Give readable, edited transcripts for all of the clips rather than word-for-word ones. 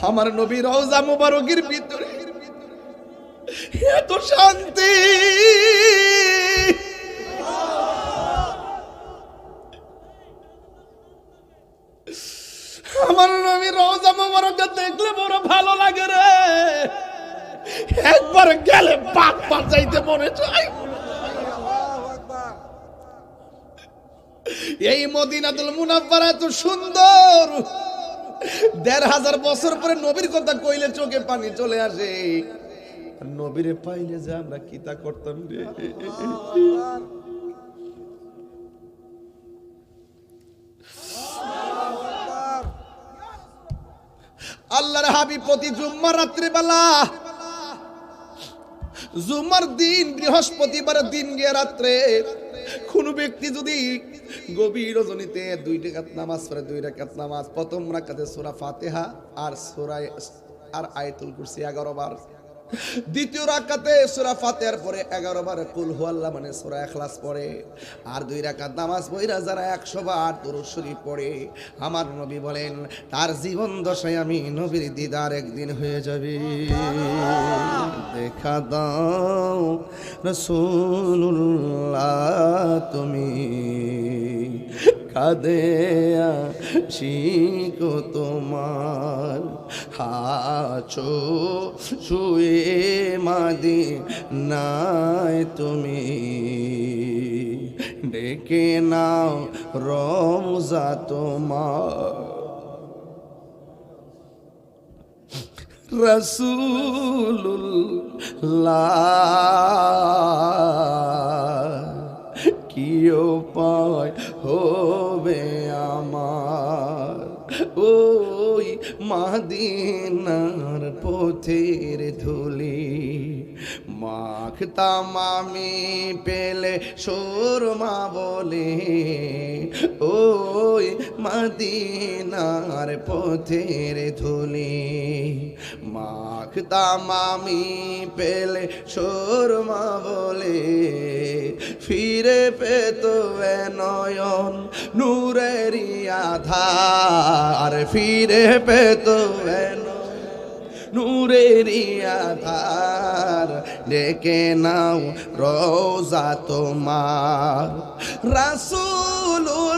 আমার নবী রওজা মুবারকের ভিতরে এত শান্তি, আমার নবী রওজা মুবারকটা দেখলে বড় ভালো লাগে রে। একবার গেলে পাক পাক যাইতে মনে চায়। এই মদিনাতুল মুনাওয়ারা এত সুন্দর, ১৫০০ বছর পরে নবীর কথা কইলে চোখে পানি চলে আসে। নবীরে পাইলে যে আমরা কিতা করতাম রে। আল্লাহর হাবিব প্রতি জুম্মার রাত্রি বেলা, জুম্মার দিন বৃহস্পতিবারের দিন গিয়ে রাত্রে কোন ব্যক্তি যদি গভীর রজনীতে 2 রাকাত নামাজ পড়ে, 2 রাকাত নামাজ, প্রথম রাকাতে সূরা ফাতিহা আর আয়াতুল কুরসি 11 বার, দ্বিতীয় রাকাতে সূরা ফাতিহার পরে 11 বার কুল হুয়াল্লাহ মানে সূরা ইখলাস পড়ে, আর 2 রাকাত নামাজ পড়া যারা 100 বার দুরূদ শরীফ পড়ে, আমার নবী বলেন তার জীবন দশায় আমি নবীর দিদার একদিন হয়ে যাবে। দেখা দাও রাসূলুল্লাহ তুমি, কাঁদে আশিক তোমার, আছো শুয়ে মদিনায় তুমি, ডেকে নাও রওজা তোমার। রাসূলুল্লাহ কি উপায় হবে আমার, ওই মদিনার পথের ধুলি মাখতাম আমি পেলে সুরমা বলে, ওই মদিনার পথের ধুলি মাখতাম আমি পেলে সুরমা বলে, ফিরে পেত নয়ন নূরেরই আধার, ফিরে পেত নূরেরই আধার, ডেকে নাও রওজা তোমার। রাসূলুল্লাহ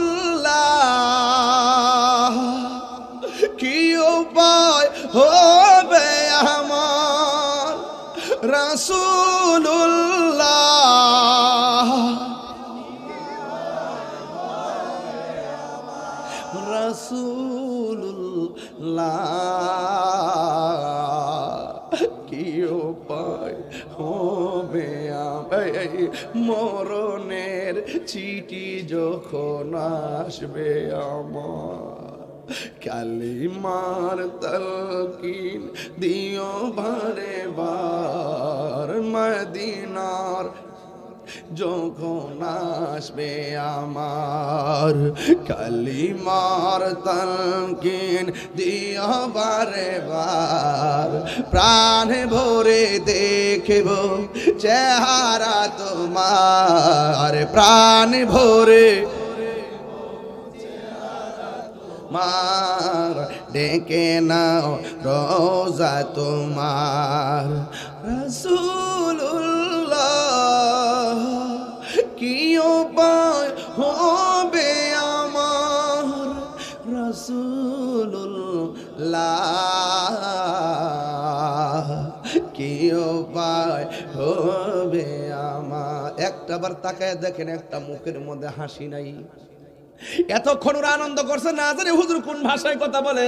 কি উপায় হবে আমার, রাসূলুল্লাহ রাসূলুল্লাহ কি উপায় হবে আমার, মরণের চিঠি যখন আসবে আমার, কালিমার তালকিন দিও বারে বার, মদিনার যখন আসবে আমার, কালিমার তালকিন দিও বারে বার, প্রাণ ভরে দেখব চেহারা তোমার, প্রাণ ভরে মার, ডেকে নাও রওজা তোমার। রাসূলুল্লাহ কি উপায় হবে আমার, রাসূলুল্লাহ কি উপায় হবে আমার। একটাবার তাকায় দেখেন একটা মুখের মধ্যে হাসি নাই। এতক্ষণ ওরা আনন্দ করছে, না জানি হুজুর কোন ভাষায় কথা বলে,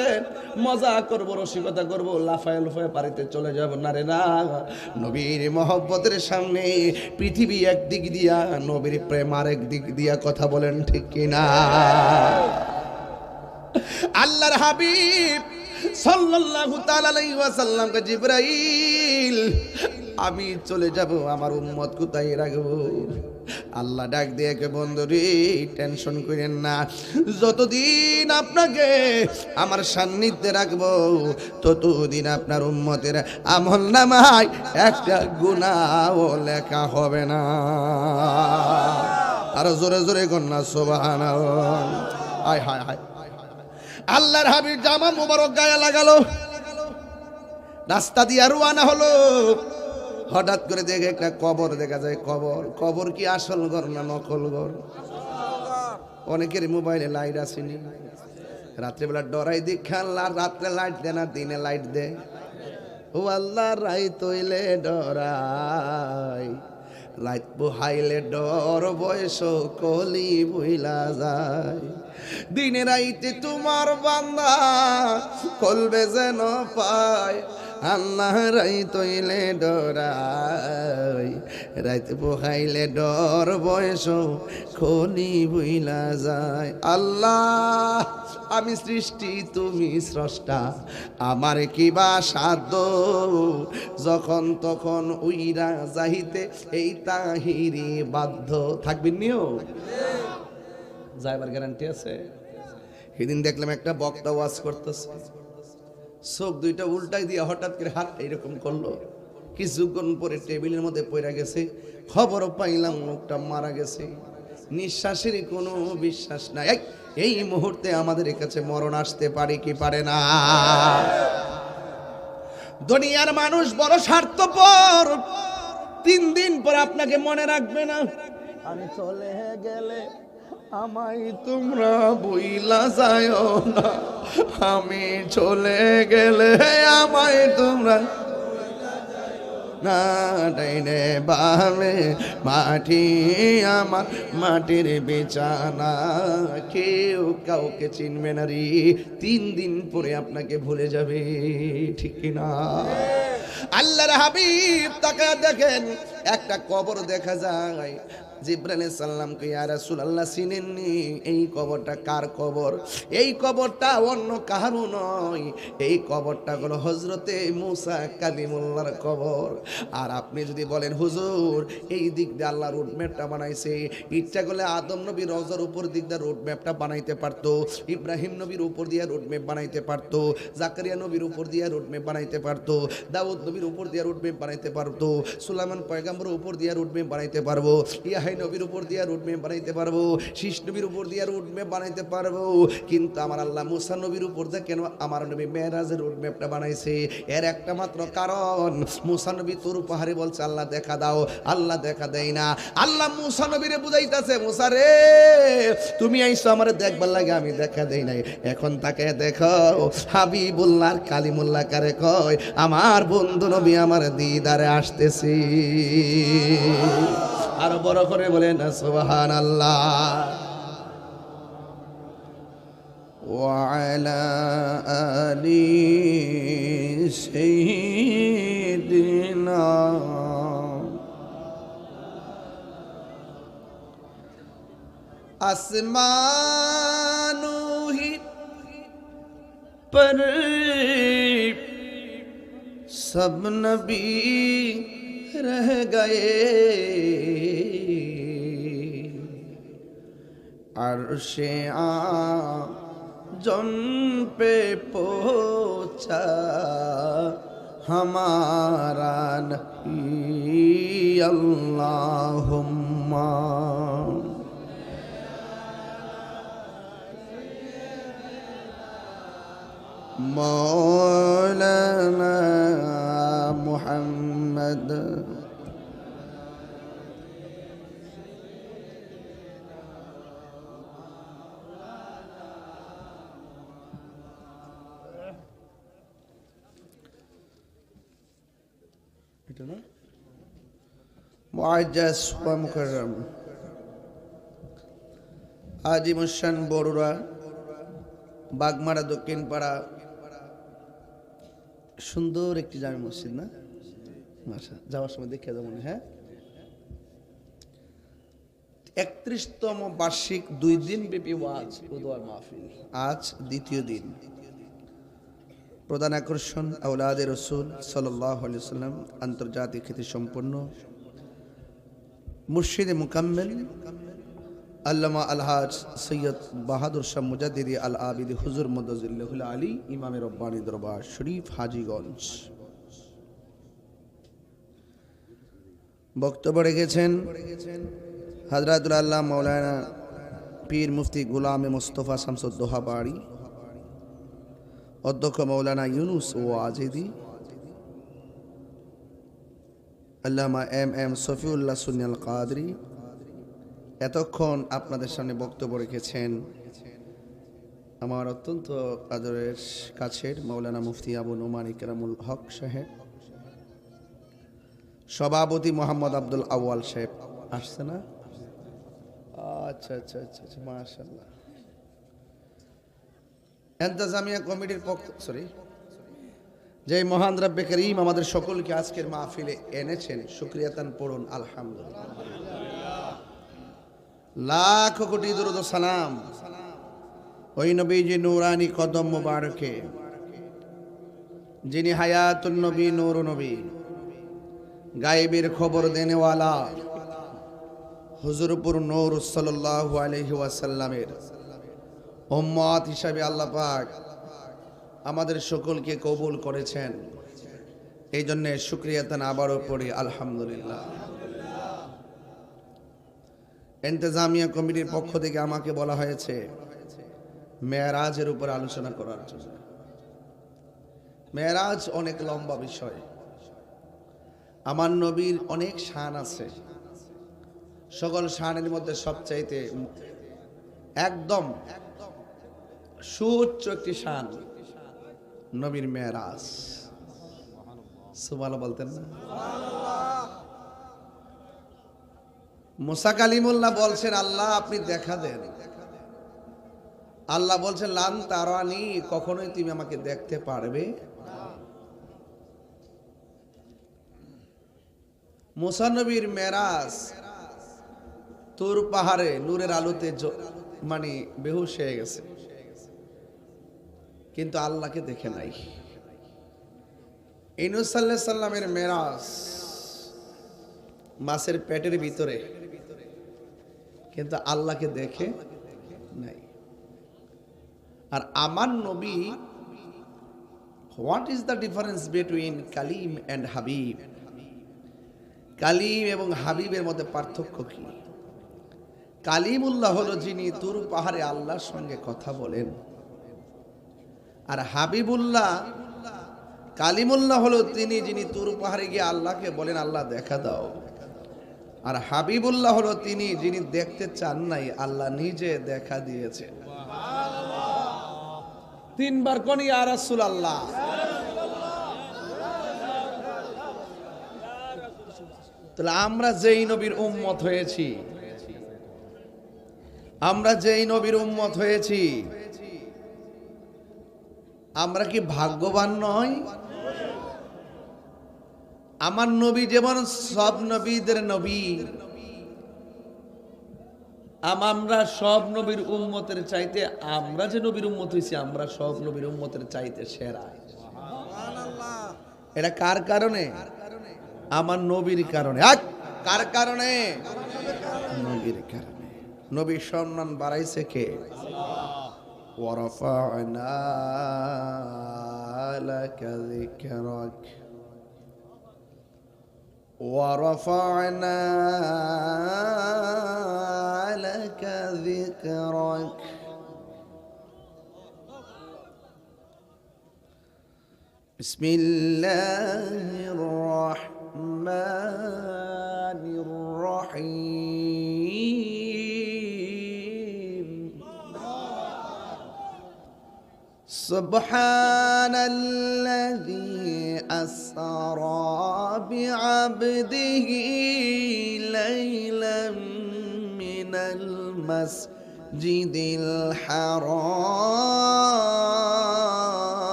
মজা করবো, রসিকতা করবো, লাফায় লাফায় বাড়িতে চলে যাব না রে না। নবীর মহব্বতের সামনে পৃথিবী একদিক দিয়া, নবীর প্রেম আরেক দিক দিয়া, কথা বলেন ঠিক কিনা। আল্লাহর হাবিব সাল্লাল্লাহু তাআলা আলাইহি ওয়াসাল্লামকে জিবরাইল, আমি চলে যাব, আমার উম্মত কোথায় রাখবো? আল্লাহ ডাক দিয়ে কে, বন্ধুরে টেনশন করেন না, যতদিন আপনাকে আমার সান্নিধ্যে রাখবো ততদিন আপনার উম্মতের আমল নামায় একটা গুনাহও লেখা হবে না। আর জোরে জোরে কন্যা সুবহানাল্লাহ। হায় হায় হায়। আল্লাহর হাবিব জামা মুবারক গায়ে লাগালো, রাস্তা দিয়ে রওনা হলো, হঠাৎ করে দেখে একটা কবর দেখা যায়। কবর, কবর কি আসল ঘর না নকল ঘর? অনেকের মোবাইলে লাইট আসেনি, রাত্রেবেলা ডরাই দীক্ষা আল্লাহ রাত্রে লাইট দেয় না, দিনে লাইট দেয়। ও আল্লাহ রাই তৈলে ডরাই, লাইট বুহাইলে ডর বয়স কলি বইলা যায়। দিনে রাইতে তোমার বান্দা কলবে যেন পায়, আল্লাহ রাই তৈলে ডরাই, রাইত বুহাইলে ডর বয়স কলি বইলা যায়। আল্লাহ আমি সৃষ্টি তুমি স্রষ্টা, আমার কিবা সাধ্য, যখন তখন উইরা যাইতে এই তাহিরি বাধ্য। থাকবেন নিও যাইবার গ্যারান্টি আছে? সেদিন দেখলাম একটা বক্তা ওয়াজ করতেছে, চোখ দুইটা উল্টাই দিয়ে হঠাৎ করে হাত এইরকম করলো, কিছুক্ষণ পরে টেবিলের মধ্যে পড়ে গেছে। খবরও পাইলাম লোকটা মারা গেছে। নিঃশ্বাসের কোনো বিশ্বাস নাই। এই মুহূর্তে আমাদের কাছে মরণ আসতে পারে কি পারে না? দুনিয়ার মানুষ বড় স্বার্থপর। 3 দিন পর আপনাকে মনে রাখবে না। আমি চলে গেলে আমায় তোমরা বইলা যায়ও না, আমি চলে গেলে আমায় তোমরা না, ডাইনে বামে মাটি আমার মাটির বিছানা, কেউ কাউকে চিনবে না রে। 3 দিন পরে আপনাকে ভুলে যাবে, ঠিক কিনা? আল্লাহর হাবিব তাকায় দেখেন একটা কবর দেখা যায়। জিবরাইল আলাইহিস সালামকে, ইয়া রাসূলুল্লাহ চিনেননি এই কবরটা কার কবর? এই কবরটা অন্য কারো নয়, এই কবরটা হলো হযরতে মূসা কালিমুল্লাহর কবর। আর আপনি যদি বলেন হুজুর এই দিক দিয়ে আল্লাহ রোড ম্যাপটা বানাইছে, ইচ্ছা করলে আদম নবী রওজার উপর দিক দিয়ে রোড ম্যাপটা বানাইতে পারতো, ইব্রাহিম নবীর উপর দিয়ে রোড ম্যাপ বানাইতে পারতো, জাকারিয়া নবীর উপর দিয়ে রোড ম্যাপ বানাইতে পারতো, দাউদ নবীর উপর দিয়ে রোড ম্যাপ বানাইতে পারতো, সুলাইমান পয়গম্বরের উপর দিয়ে রোড ম্যাপ বানাইতে পারবো, ইয়াহিয়া নবীর উপর দিয়ে রোড ম্যাপ বানাইতে পারবো, শীষ নবীর উপর দিয়ে রোড ম্যাপ বানাইতে পারবো। কিন্তু আমার আল্লাহ মূসা নবীর উপর দিয়ে কেন আমার নবী মেরাজের রোড ম্যাপটা বানাইছে? এর একটা মাত্র কারণ, মূসা নবী তোর পাহাড়ে বলছে আল্লাহ দেখা দাও, আল্লাহ দেখা দেয় না। আল্লাহ মূসা নবীরে বুঝাইতাছে, মূসা রে তুমি আইছো আমারে দেখবার লাগে, আমি দেখা দেই নাই, এখন তাকে দেখো। হাবিবুল্লাহ কালিমুল্লাহ কারে কয়, আমার বন্ধু নবী আমার দিদারে আসতেছি। আরো বড় করে বলেন সুবহানাল্লাহ। ওয়া আলা আলি সাইয়্যিদিনা आसमानों ही पर सब नबी रह गए, अर्शे आज़म पे पहुँचा हमारा नबी, अल्लाहुम्मा मौलाना मुहम्मद। মুআজ্জাজ ওয়া মুকাররম আজিমুশান বড়ুরা, বাগমারা দক্ষিণ পাড়া, সুন্দর একটি জামে মসজিদ না? মাশা, যাওয়ার সময় দেখে যাবো। হ্যাঁ, 31তম বার্ষিক 2 দিন ব্যাপী ওয়াজ ও দোয়ার মাহফিল, আজ দ্বিতীয় দিন। প্রধান আকর্ষণ আওলাদে রাসূল সাল্লাল্লাহু আলাইহি ওয়াসাল্লাম, আন্তর্জাতিক খ্যাতি সম্পন্ন মুর্শিদে মুকাম্মেল আল্লামা আলহাজ সৈয়দ বাহাদুর শাহ মুজাদ্দিদি আল আবিদি হুজুর মুদাজ্জিলুল আলী ইমামে রব্বানী দরবার শরীফ হাজীগঞ্জ বক্তব্য রেখেছেন হযরতুল আল্লাহ মাওলানা পীর মুফতি গোলামে মুস্তাফা শামসুদ্দোহা বাড়ি, অধ্যক্ষ মাওলানা ইউনুস ওয়াজিদি, আল্লামা এম সফিউল্লাহ সুন্নি আল কাদরি এতক্ষণ আপনাদের সামনে বক্তব্য রেখেছেন আমার অত্যন্ত আদরের কাছের মাওলানা মুফতি আবু নোমান ইকরামুল হক সাহেব, সভাপতি মোহাম্মদ আব্দুল আউয়াল সাহেব আসছে না? আচ্ছা আচ্ছা আচ্ছা আচ্ছা, মাশাআল্লাহ। ইন্তেজামিয়া কমিটির পক্ষ যে মহান রব্বে করিম আমাদের সকলকে আজকের মাহফিলে এনেছেন, শুকরিয়াতান পড়ুন আলহামদুলিল্লাহ। লাখ কোটি দরুদ ও সালাম ওই নবীজি নূরানি কদম মুবারকে, যিনি হায়াতুন নবী, নূর নবী, গায়েবের খবর দেনেওয়ালা হুজুরপুর নূর সাল্লাল্লাহু আলাইহি ওয়াসাল্লামের উম্মত হিসাবে আল্লাহ পাক আমাদের সকলকে কবুল করেছেন। এই জন্য শুকরিয়াতান আবারও পড়ি আলহামদুলিল্লাহ। ইন্তেজামিয়া কমিটির পক্ষ থেকে আমাকে বলা হয়েছে মেরাজের উপর আলোচনা করার জন্য। মেরাজ অনেক লম্বা বিষয়। আমার নবীর অনেক শান আছে, সকল শানের মধ্যে সবচাইতে একদম সুউচ্চ একটি শান নবীর মেরাজ। সুবহানাল্লাহ বলতেন না? মুসা কালিমুল্লাহ বলছেন আল্লাহ আপনি দেখা দেন। আল্লাহ বলছেন লান তারানি, কখনোই তুমি আমাকে দেখতে পারবে না। মুসা নবীর মেরাজ তুর পাহাড়ে নূরের আলোতে মানে বেহুশ হয়ে গেছে, কিন্তু আল্লাহকে দেখে নাই। ইউনূস সাল্লাল্লাহু আলাইহি সাল্লামের মেরাজ মাছের পেটের ভিতরে, কিন্তু আল্লাহকে দেখে নাই। আর আমার নবী, what is the difference between Kalim and Habib? কালিম এবং হাবিবের মধ্যে পার্থক্য কি? কালিমুল্লাহ হলো যিনি তুর পাহাড়ে আল্লাহর সঙ্গে কথা বলেন, আর হাবিবুল্লাহ, কালিমুল্লাহ হলো তিনি যিনি তুর পাহাড়ে গিয়ে আল্লাহকে বলেন আল্লাহ দেখা দাও, আর হাবিবুল্লাহ হলো তিনি যিনি দেখতে চান নাই, আল্লাহ নিজে দেখা দিয়েছে। তিনবার কোন ইয়া রাসূলুল্লাহ। তাহলে আমরা যেই নবীর উম্মত হয়েছি, আমরা যেই নবীর উম্মত হয়েছি, আমরা কি ভাগ্যবান নয়? আমার নবী যেমন সব নবীদের নবী, আমরা সব নবীর উম্মতের চাইতে, আমরা যে নবীর উম্মত হয়েছি, আমরা সব নবীর উম্মতের চাইতে সেরা। এটা কার কারণে? আমার নবীর কারণে। কার কারণে? নবীর কারণে। নবীর সম্মান বাড়াইছে কে? ওয়ারাফা'না লাকা যিকরাক, ওয়ারাফা'না লাকা যিকরাক। বিসমিল্লাহির রাহমানির রাহিম। সুবহানাল্লাযী আসরা বিআবদিহি লাইলাম মিনাল মাসজিদিল হারাম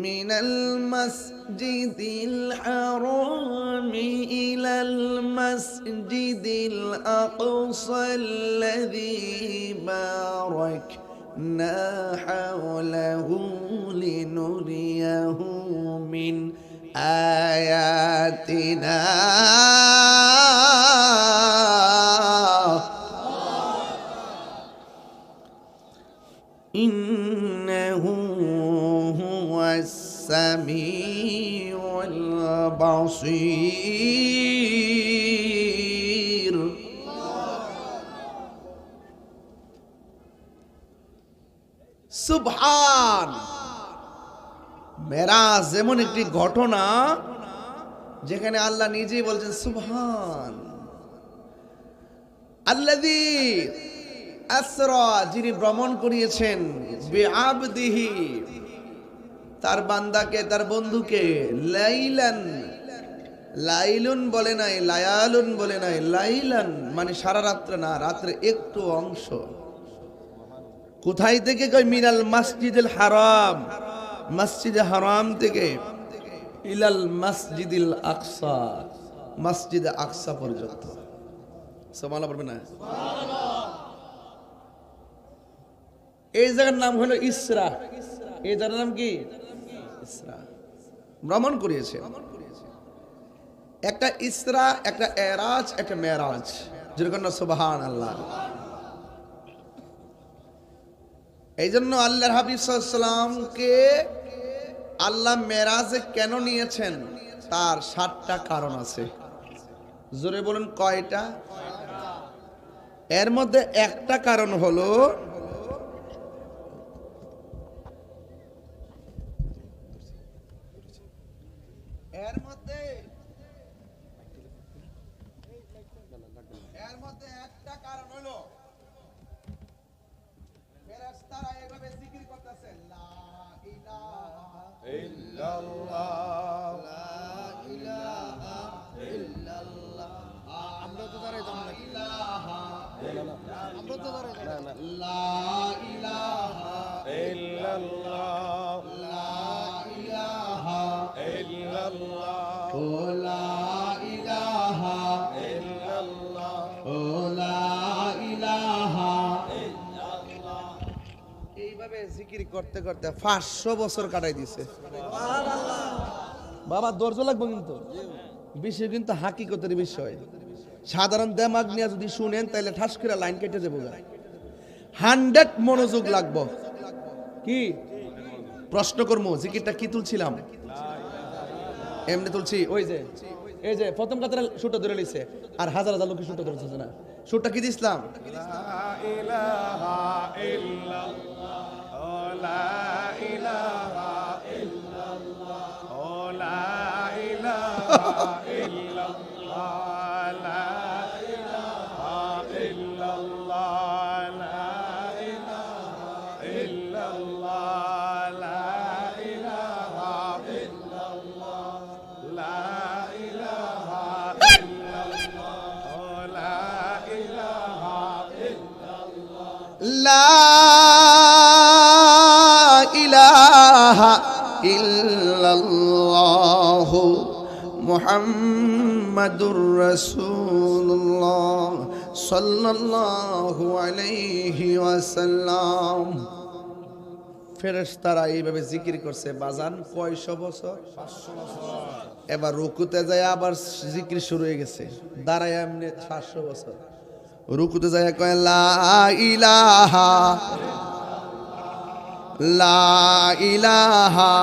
মিনাল মাসজিদিল হারাম ইলাল মাসজিদিল আকসাল্লাযী বারাকনা হাওলাহু লিনুরিয়াহু মিন আয়াতিনা। ইন্নাহু হুয়াস সামিউল বাসীর। সুবহান, মেরাজ এমন একটি ঘটনা যেখানে আল্লাহ নিজেই বলছেন সুবহান আল্লাযী আসরা, যিনি ভ্রমণ করিয়েছেন বিআবদিহি, তার বান্দাকে, তার বন্ধুকে, লাইলান, লাইলুন বলে নাই, লায়ালুন বলে নাই, লাইলান মানে সারা রাত্রে না, রাত্রে একটু অংশ। কোথায় থেকে? কই মিনাল মসজিদুল হারাম, মসজিদে হারাম থেকে, ইলাল মসজিদিল আকসা, মসজিদে আকসা পর্যন্ত। সুবহানাল্লাহ পড়বে না? এই জায়গার নাম হলো ইসরা। এই জায়গার নাম কি? ইসরা। ভ্রমণ করিয়েছে। একটা ইসরা, একটা এরাজ, একটা মেরাজ। যেরকম না সুবহানাল্লাহ। এই জন্য আল্লাহর হাবিব সাল্লাল্লাহু আলাইহি ওয়াসাল্লামকে আল্লাহ মেরাজে কেন নিয়েছেন? তার 7টা কারণ আছে। জোরে বলুন কয়টা? এর মধ্যে একটা কারণ হলো একটা কারণ হলো ফেরেশতারা এভাবে জিকির করতেছে লা ইলাহা ইল্লাল্লাহ, লা ইলাহা ইল্লাল্লাহ। আমরা তো দাঁড়াইতাম না, আমরা তো দাঁড়াইতাম না। লা ইলাহা ইল্লাল্লাহ, লা ইলাহা ইল্লাল্লাহ, ও লা ইলাহা ইল্লাল্লাহ, ও লা ইলাহা ইল্লাল্লাহ। এইভাবে জিকির করতে করতে 500 বছর কাটাই দিছে। সুবহানাল্লাহ। বাবা ধৈর্য লাগবে কিন্তু, বিষয় কিন্তু হাকিকতের বিষয়। সাধারণ দেমাগ নিয়ে যদি শুনেন তাহলে ঠাস করে লাইন কেটে যাবো। 100 মনোযোগ লাগবে। কি প্রশ্ন করবো? জিকিরটা কি তুলছিলাম? এমনি তুলছি। ওই যে এই যে প্রথম কথাটা সুরটা ধরে লিছে, আর হাজার হাজার লোকে সুরটা ধরেছে না। সুরটা কি দিছিলাম? লা ইলাহা ইল্লাল্লাহ, লা ইলাহা ইল্লাল্লাহ, লা ইলাহা ইল্লাল্লাহ, লা ইলাহা ইল্লাল্লাহ, লা ইলাহা ইল্লাল্লাহ, লা ইলাহা ইল্লাল্লাহ, লা ইলাহা ইল্লাল্লাহ, লা ইলাহা ইল্লাল্লাহ, লা ইলাহা ইল্লাল্লাহ মুহাম্মাদুর রাসূলুল্লাহ সাল্লাল্লাহু আলাইহি ওয়াসাল্লাম। ফেরেশতারা এইভাবে জিকির করছে বাজান কয়শো বছর? 500 বছর। এবার রুকুতে যায় আবার জিকির শুরু হয়ে গেছে, দাঁড়ায় এমনি 700 বছর। রুকুতে যায় কয় লা ইলাহা, লা ইলাহা,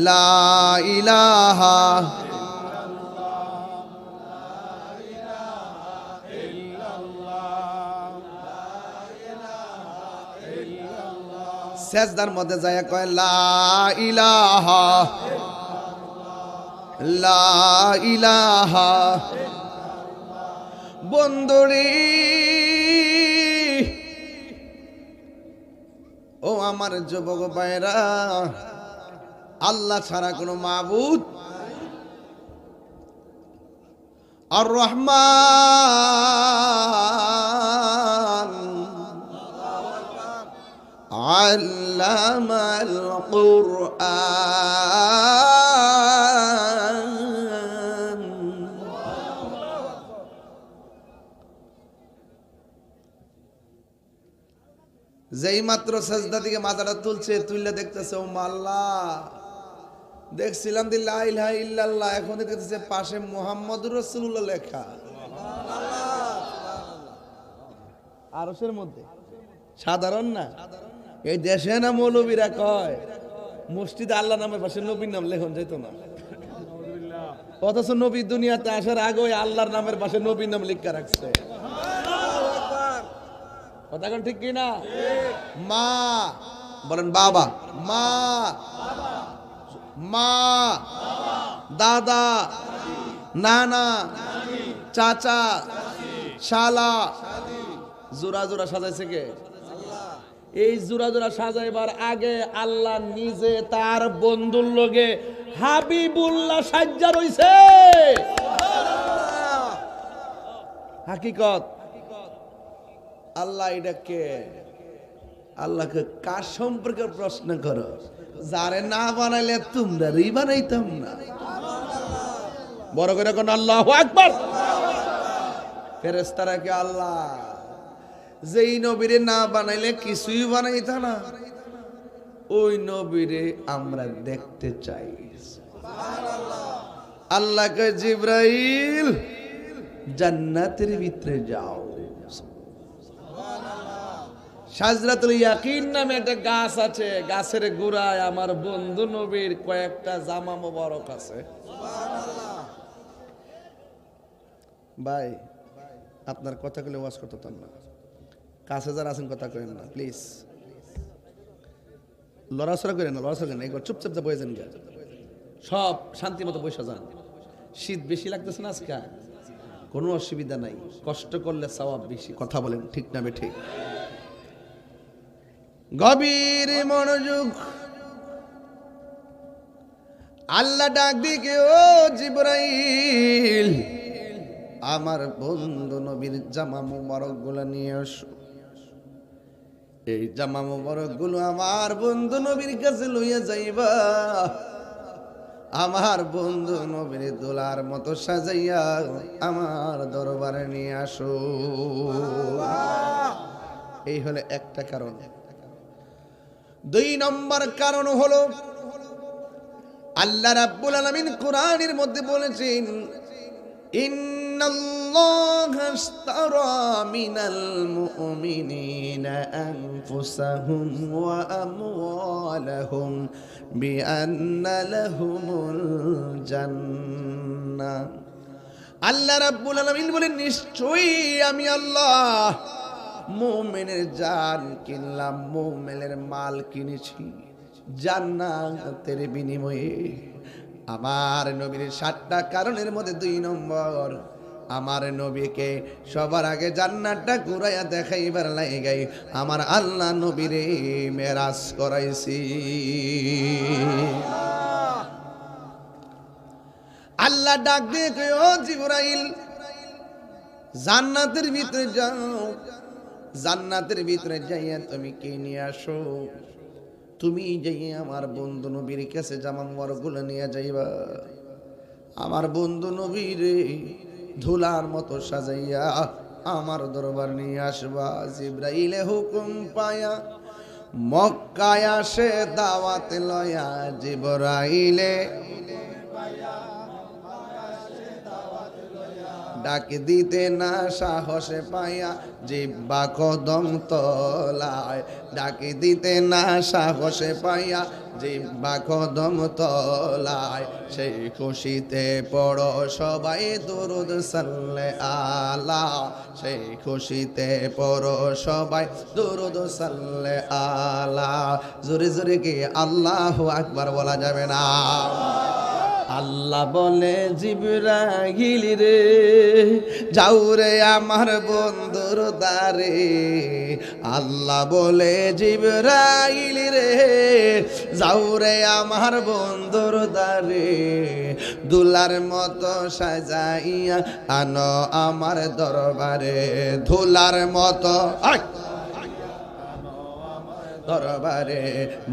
লা ইলাহা, সেজদার মধ্যে যায় কয় লা ইলাহা, লা ইলাহা। বন্ধুরি ও আমার যুবক ভাইরা, আল্লাহ ছাড়া কোনো মাবুদ আর রহমান আল্লামাল কুরআন। যেই মাত্র সাজদা থেকে মাথাটা তুলছে, তুললে দেখতেছে ও আল্লাহ, দেখছিলাম দি লা ইলাহা ইল্লাল্লাহ, এখন দেখতেছে পাশে মুহাম্মদুর রাসূলুল্লাহ লেখা আরশের মধ্যে। সাধারণ না, এই দেশে না মৌলবীরা কয় মসজিদে আল্লাহ নামের পাশে নবীর নাম লেখন যেত না, অথচ নবী দুনিয়াতে আসার আগে আল্লাহর নামের পাশে নবীর নাম লিখা রাখছে। কথা কোন ঠিক কিনা? মা বলেন বাবা, মা, মা, দাদা, নানা, চাচা, শালা। জোড়া জোড়া সাজাইছে কে? এই জোড়া জোড়া সাজাইবার আগে আল্লাহ নিজে তার বন্ধুর লগে হাবিবুল্লাহ সাজ্জা রইছে। হাকিকত। আল্লাহ এটা কে? আল্লাহকে কার সম্পর্কে প্রশ্ন করো? যারে না বানাইলে তোমরা বানাইতাম না। বড় করে কোন আল্লাহু আকবার। ফেরেশতারা কে আল্লাহ যেই নবীরে না বানাইলে কিছুই বানাইতা না, ওই নবীরে আমরা দেখতে চাই। আল্লাহ কে জিবরাইল জান্নাতের ভিতরে যাও। শাজরাতুল ইয়াকিন নামে একটা গাছ আছে, গাছের গোড়ায় আমার বন্ধু নবীর কয়েকটা জামা মোবারক আছে। ভাই আপনার কথাগুলো ওয়াজ করতাম না, কাছে যারা আছেন কথা করেন না প্লিজ, লড়াছড়া করেন না, লড়াছড়া করেন না, একবার চুপচাপ যা বসে যান, সব শান্তি মতো বসে যান। শীত বেশি লাগতেছে না আজকে? কোনো অসুবিধা নাই, কষ্ট করলে সওয়াব বেশি। কথা বলেন ঠিক না বে ঠিক? গভীর মনোযোগ। আল্লাহ ডাক দিকে, ও জিবরাইল আমার বন্ধু নবীর জামা মুবারক গুলো নিয়ে আসো। এই জামা মুবারক গুলো আমার বন্ধু নবীর কাছে লইয়া যাইবা। আমার বন্ধু নবীর দোলার মতো সাজাইয়া আমার দরবারে নিয়ে আসো। এই হলো একটা কারণ। 2 নম্বর কারণ হলো আল্লাহ রাব্বুল আলামিন কোরআনের মধ্যে বলেছেন, ইন্নাল্লাহা আশতারা মিনাল মুমিনিনা আনফুসাহুম ওয়া আমওয়ালাহুম বিআন্না লাহুমুল জান্নাহ। আল্লাহ রাব্বুল আলামিন বলেন, নিশ্চয়ই আমি আল্লাহ মুমিনের জান কিনলাম, মুমিনের মাল কিনেছি জান্নাতের বিনিময়ে। আমার নবীর 7টা কারণের মধ্যে 2 নম্বর, আমার নবীকে সবার আগে জান্নাতটা ঘুরাইয়া দেখাইবার লাগাই আমার আল্লাহ নবীরে মেরাজ করাইছি। আল্লাহ ডাক দিয়ে কয়, ও জিবরাইল জান্নাতের ভিতরে যাও, জান্নাতের ভিতরে যাইয়া তুমি কে নিয়ে আসো। তুমি যাইয়া আমার বন্ধু নবীর কাছে জামা মোবারকগুলো নিয়ে যাইবা। আমার বন্ধু নবীরে ধুলার মতো সাজাইয়া আমার দরবার নিয়ে আসবা। জিবরাইলে হুকুম পায়া মক্কায় আসে দাওয়াত লয়া। জিবরাইলে ডাক দিতে না সাহসে পাইয়া জিহ্বা কদম তলায়। ডাক দিতে না সাহসে পাইয়া জিহ্বা কদম তলায়। সেই খুশিতে পড়ো সবাই দুরুদ সাল্লে আলা। সেই খুশিতে পড়ো সবাই দুরুদ সাল্লে আলা। জোরে জোরে কি আল্লাহু আকবার বলা যাবে না? আল্লাহ বলে, জিবরাইল রে যাও রে আমার বন্ধুর দ্বারে। আল্লাহ বলে, জিবরাইল রে যাও রে আমার বন্ধুর দ্বারে। দুলার মতো সাজাইয়া আনো আমার দরবারে। ধুলার মতো দরবারে।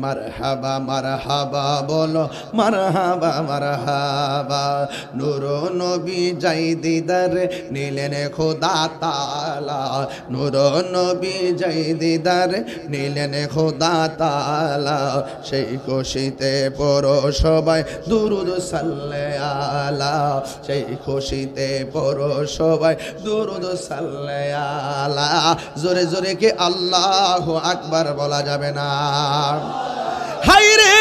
মারহাবা মারহাবা বলো, মারহাবা মারহাবা। নূর নবী যাই দিদার নিলেন খোদা তাআলা। নূর নবী যাই দিদার নিলেন খোদা তাআলা। সেই খুশিতে পড়ো সবাই দুরুদ সাল্লে আলা। সেই খুশিতে পড়ো সবাই দুরুদ সাল্লে আলা। জোরে জোরে কি আল্লাহু আকবার বলা যাবে না? হায়রে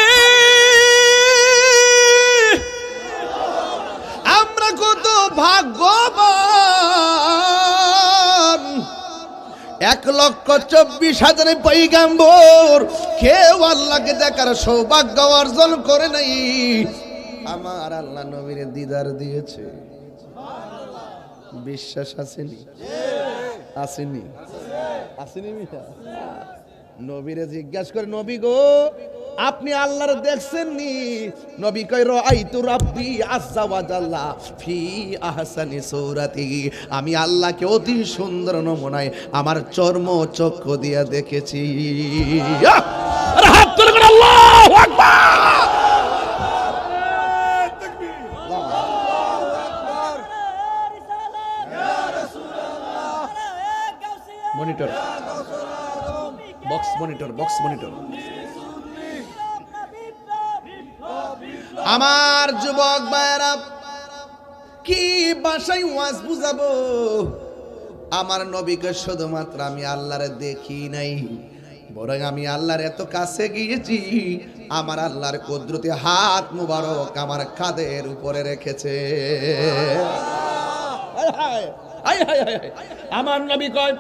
আমরা কত ভাগ্যবান, 1,24,000 পয়গম্বর কেউ আল্লাহকে দেখার সৌভাগ্য অর্জন করে নাই, আমার আল্লাহ নবীর দিদার দিয়েছে। বিশ্বাস আসেনি? আসেনি? আসেনি? নবীরে জিজ্ঞাসা করে, নবী গো আপনি আল্লাহর দেখছেন নি? নবী কয় রাআইতু রাব্বি আযজা ওয়া জাল্লা ফি আহসানি সূরাতিহি, আমি আল্লাহকে অতি সুন্দর নমুনায় আমার চর্ম চক্ষু দিয়া দেখেছি। আরে হাত তুলে বলেন আল্লাহু আকবার। Monitor box monitor. আমার যুবক ভাইরা, কি ভাষায় ওয়াজ বুঝাবো? আমার নবীকে শুধুমাত্র আমি আল্লাহরে দেখি নাই, বরং আমি আল্লাহর এত কাছে গিয়েছি, আমার আল্লাহর কুদরতি হাত মুবারক আমার কাঁধের উপরে রেখেছে। আমার নবী কয়,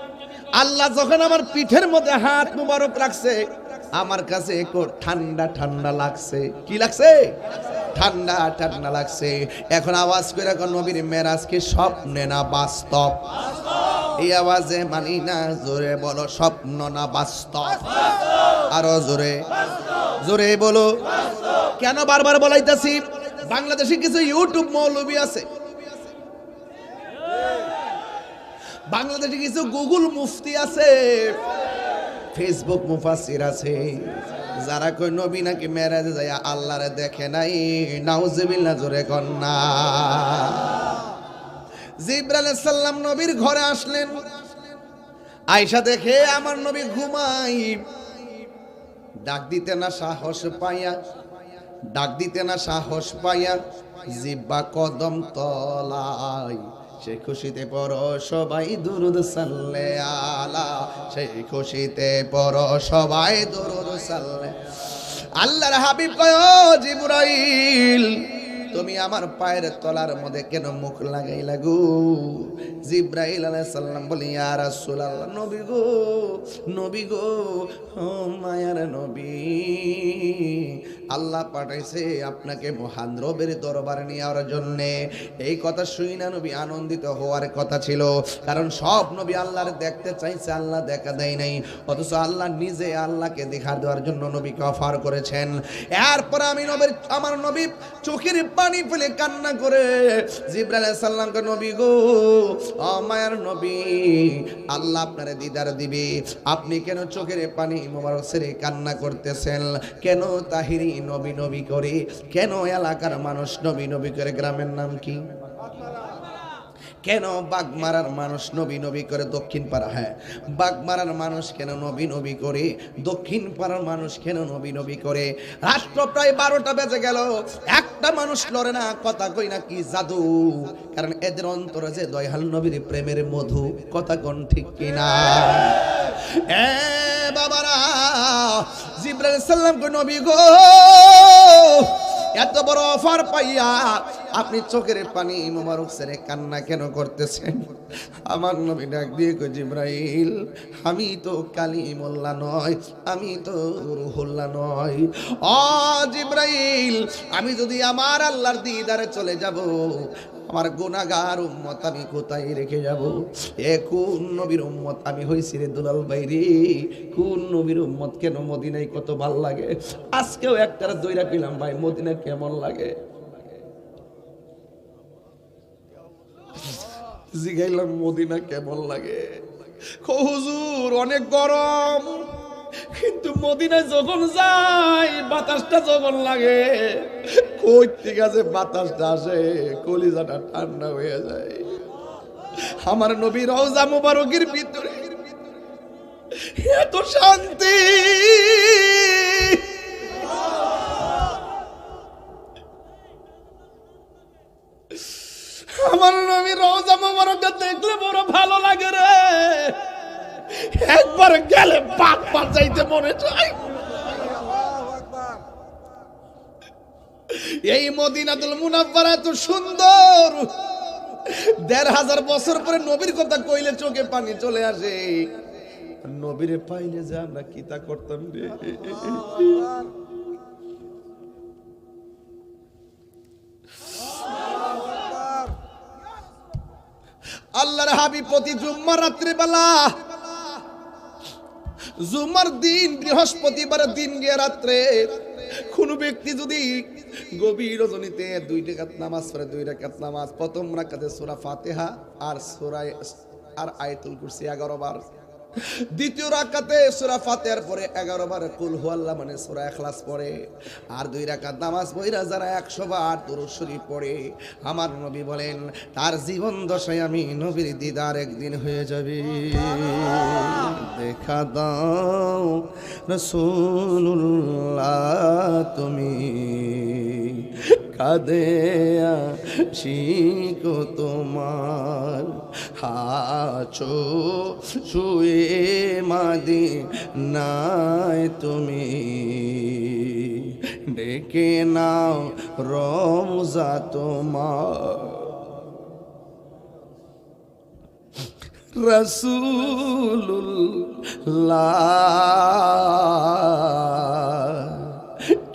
আল্লাহ যখন আমার পিঠের মধ্যে হাত মুবারক রাখছে, আমার কাছে একটু ঠান্ডা ঠান্ডা লাগছে। কি লাগছে? ঠান্ডা ঠান্ডা লাগছে। এখন আওয়াজ করে কোন নবীর মেরাজ কি স্বপ্নে না বাস্তব? এই আওয়াজে মানি না, জোরে বলো স্বপ্ন না বাস্তব? আরো জোরে জোরে বলো। কেন বারবার বলাইতাছি? বাংলাদেশে কিছু ইউটিউব মৌলবী আছে, বাংলাদেশে কিছু গুগল মুফতি আছে, ফেসবুক মুফাসসির আছে, যারা কই নবী নাকি মেরাজে যায় আল্লাহরে দেখে নাই। নাউজুবিল্লাহ, জোরে কোন না। জিবরাইল আলাইহিস সালাম নবীর ঘরে আসলেন, আয়েশা দেখে আমার নবী ঘুমাই, ডাক দিতে না সাহস পাইয়া, ডাক দিতে না সাহস পাইয়া জিব্বা কদম তলায়, সেই খুশিতে পড়ো সবাই দুরুদ সাল্লে আলা, সেই খুশিতে পড়ো সবাই দুরুদ সাল্লে। আল্লাহর হাবিব কয়, ও জিবরাইল তুমি আমার পায়ের তলার মধ্যে কেন মুখ লাগাইলা গো? জিবরাইল আলাইহিস সালাম বলি, ইয়া রাসূলুল্লাহ, নবী গো, নবী গো, ও মায়ার নবী, আল্লাহ পাঠাইছে আপনাকে মহান রবের দরবারে নেওয়ার জন্য। এই কথা শুই না নবী আনন্দিত হওয়ার কথা ছিল, কারণ সব নবী আল্লাহর দেখতে চাইছে, আল্লাহ দেখা দেয় নাই, অথচ আল্লাহ নিজে আল্লাহকে দেখা দেওয়ার জন্য নবীকে অফার করেছেন। এরপর আমি নবীর, আমার নবী চোখের পানি ফেলে কান্না করে জিবরাইল আলাইহিস সালামকে, নবী গো, ও মায়ার নবী, আল্লাহ আপনারে দিদার দিবে, আপনি কেন চোখের পানি মোবারক ছেড়ে কান্না করতেছেন? কেন তাহিরি নবী নবী করে? কেন এলাকার মানুষ নবী নবী করে? গ্রামের নাম কি? কেন বাগমারার মানুষ নবী নবী করে? দক্ষিণ পাড়া, হ্যাঁ, বাগমারার মানুষ কেন নবী নবী করে? দক্ষিণ পাড়ার মানুষ কেন নবী নবী করে? রাষ্ট্র প্রায় 12টা বেজে গেল, একটা মানুষ লড়ে না, কথা কই না কি জাদু? কারণ এদের অন্তরে যে দয়াল নবীর প্রেমের মধু, কথা কোন ঠিক কিনা? এ বাবারা, জিবরাইল আলাইহিস সালাম কই, নবী গো, এত বড় অফার পাইয়া আপনি চোখের পানি মোবারক ছেড়ে কান্না কেন করতেছেন? আমার নবী ডাক দিয়ে কই, জিবরাইল, আমি তো কালিমুল্লাহ নয়, আমি তো রূহুল্লাহ নয়। ও জিবরাইল, আমি যদি আমার আল্লাহর দিদারে চলে যাব, আমার গুনাহগার উম্মত আমি কোথায় রেখে যাব? এ কোন নবীর উম্মত আমি হইছি রে দুলাল ভাই রে, কোন নবীর উম্মত? কেন মদিনায় কত ভাল লাগে। আজকেও একটার দইরা পেলাম ভাই, মদিনা কেমন লাগে? জিগাইলাম মদিনা কেমন লাগে? হুজুর অনেক গরম, কিন্তু মদিনায় যখন যাই বাতাসটা যখন লাগে, কই থেকে আছে বাতাসটা আসে, কলিজাটা ঠান্ডা হয়ে যায়। আমার নবী রওজা মুবারকের ভিতরে এত শান্তি, আমার নবী রওজা মুবারকটা দেখলে বড় ভালো লাগে রে, একবার গেলে বাপ বাঁচাইতে মনে চায়। এই মদিনাতুল মুনাওয়ারা এত সুন্দর, 1500 বছর পরে নবীর কথা কইলে চোখে পানি চলে আসে। নবীরে পাইলে যে আমরা কিতা করতাম রে। আল্লাহর হাবিব প্রতি জুম্মার রাত্রিবেলা, জুম্মার দিন বৃহস্পতিবারের দিন গিয়ে রাত্রে কোন ব্যক্তি যদি গভীর রজনীতে 2 রাকাত নামাজ পড়ে, 2 রাকাত নামাজ, প্রথম রাকাতে সূরা ফাতিহা আর আয়াতুল কুরসি 11 বার, দ্বিতীয় রাকাতে সূরা ফাতিহার পরে 11 বার কুল হুয়াল্লাহ মানে সূরা ইখলাস পড়ে, আর 2 রাকাত নামাজ পড়া যারা 100 বার দুরূদ শরীফ পড়ে, আমার নবী বলেন তার জীবন দশায় আমি নবীর দিদার একদিন হয়ে যাবে। দেখা দাও রাসূলুল্লাহ তুমি কাঁদে আশিক তোমার, আছো শুয়ে মদিনায় তুমি, ডেকে নাও রওজা তোমার। রাসূলুল্লাহ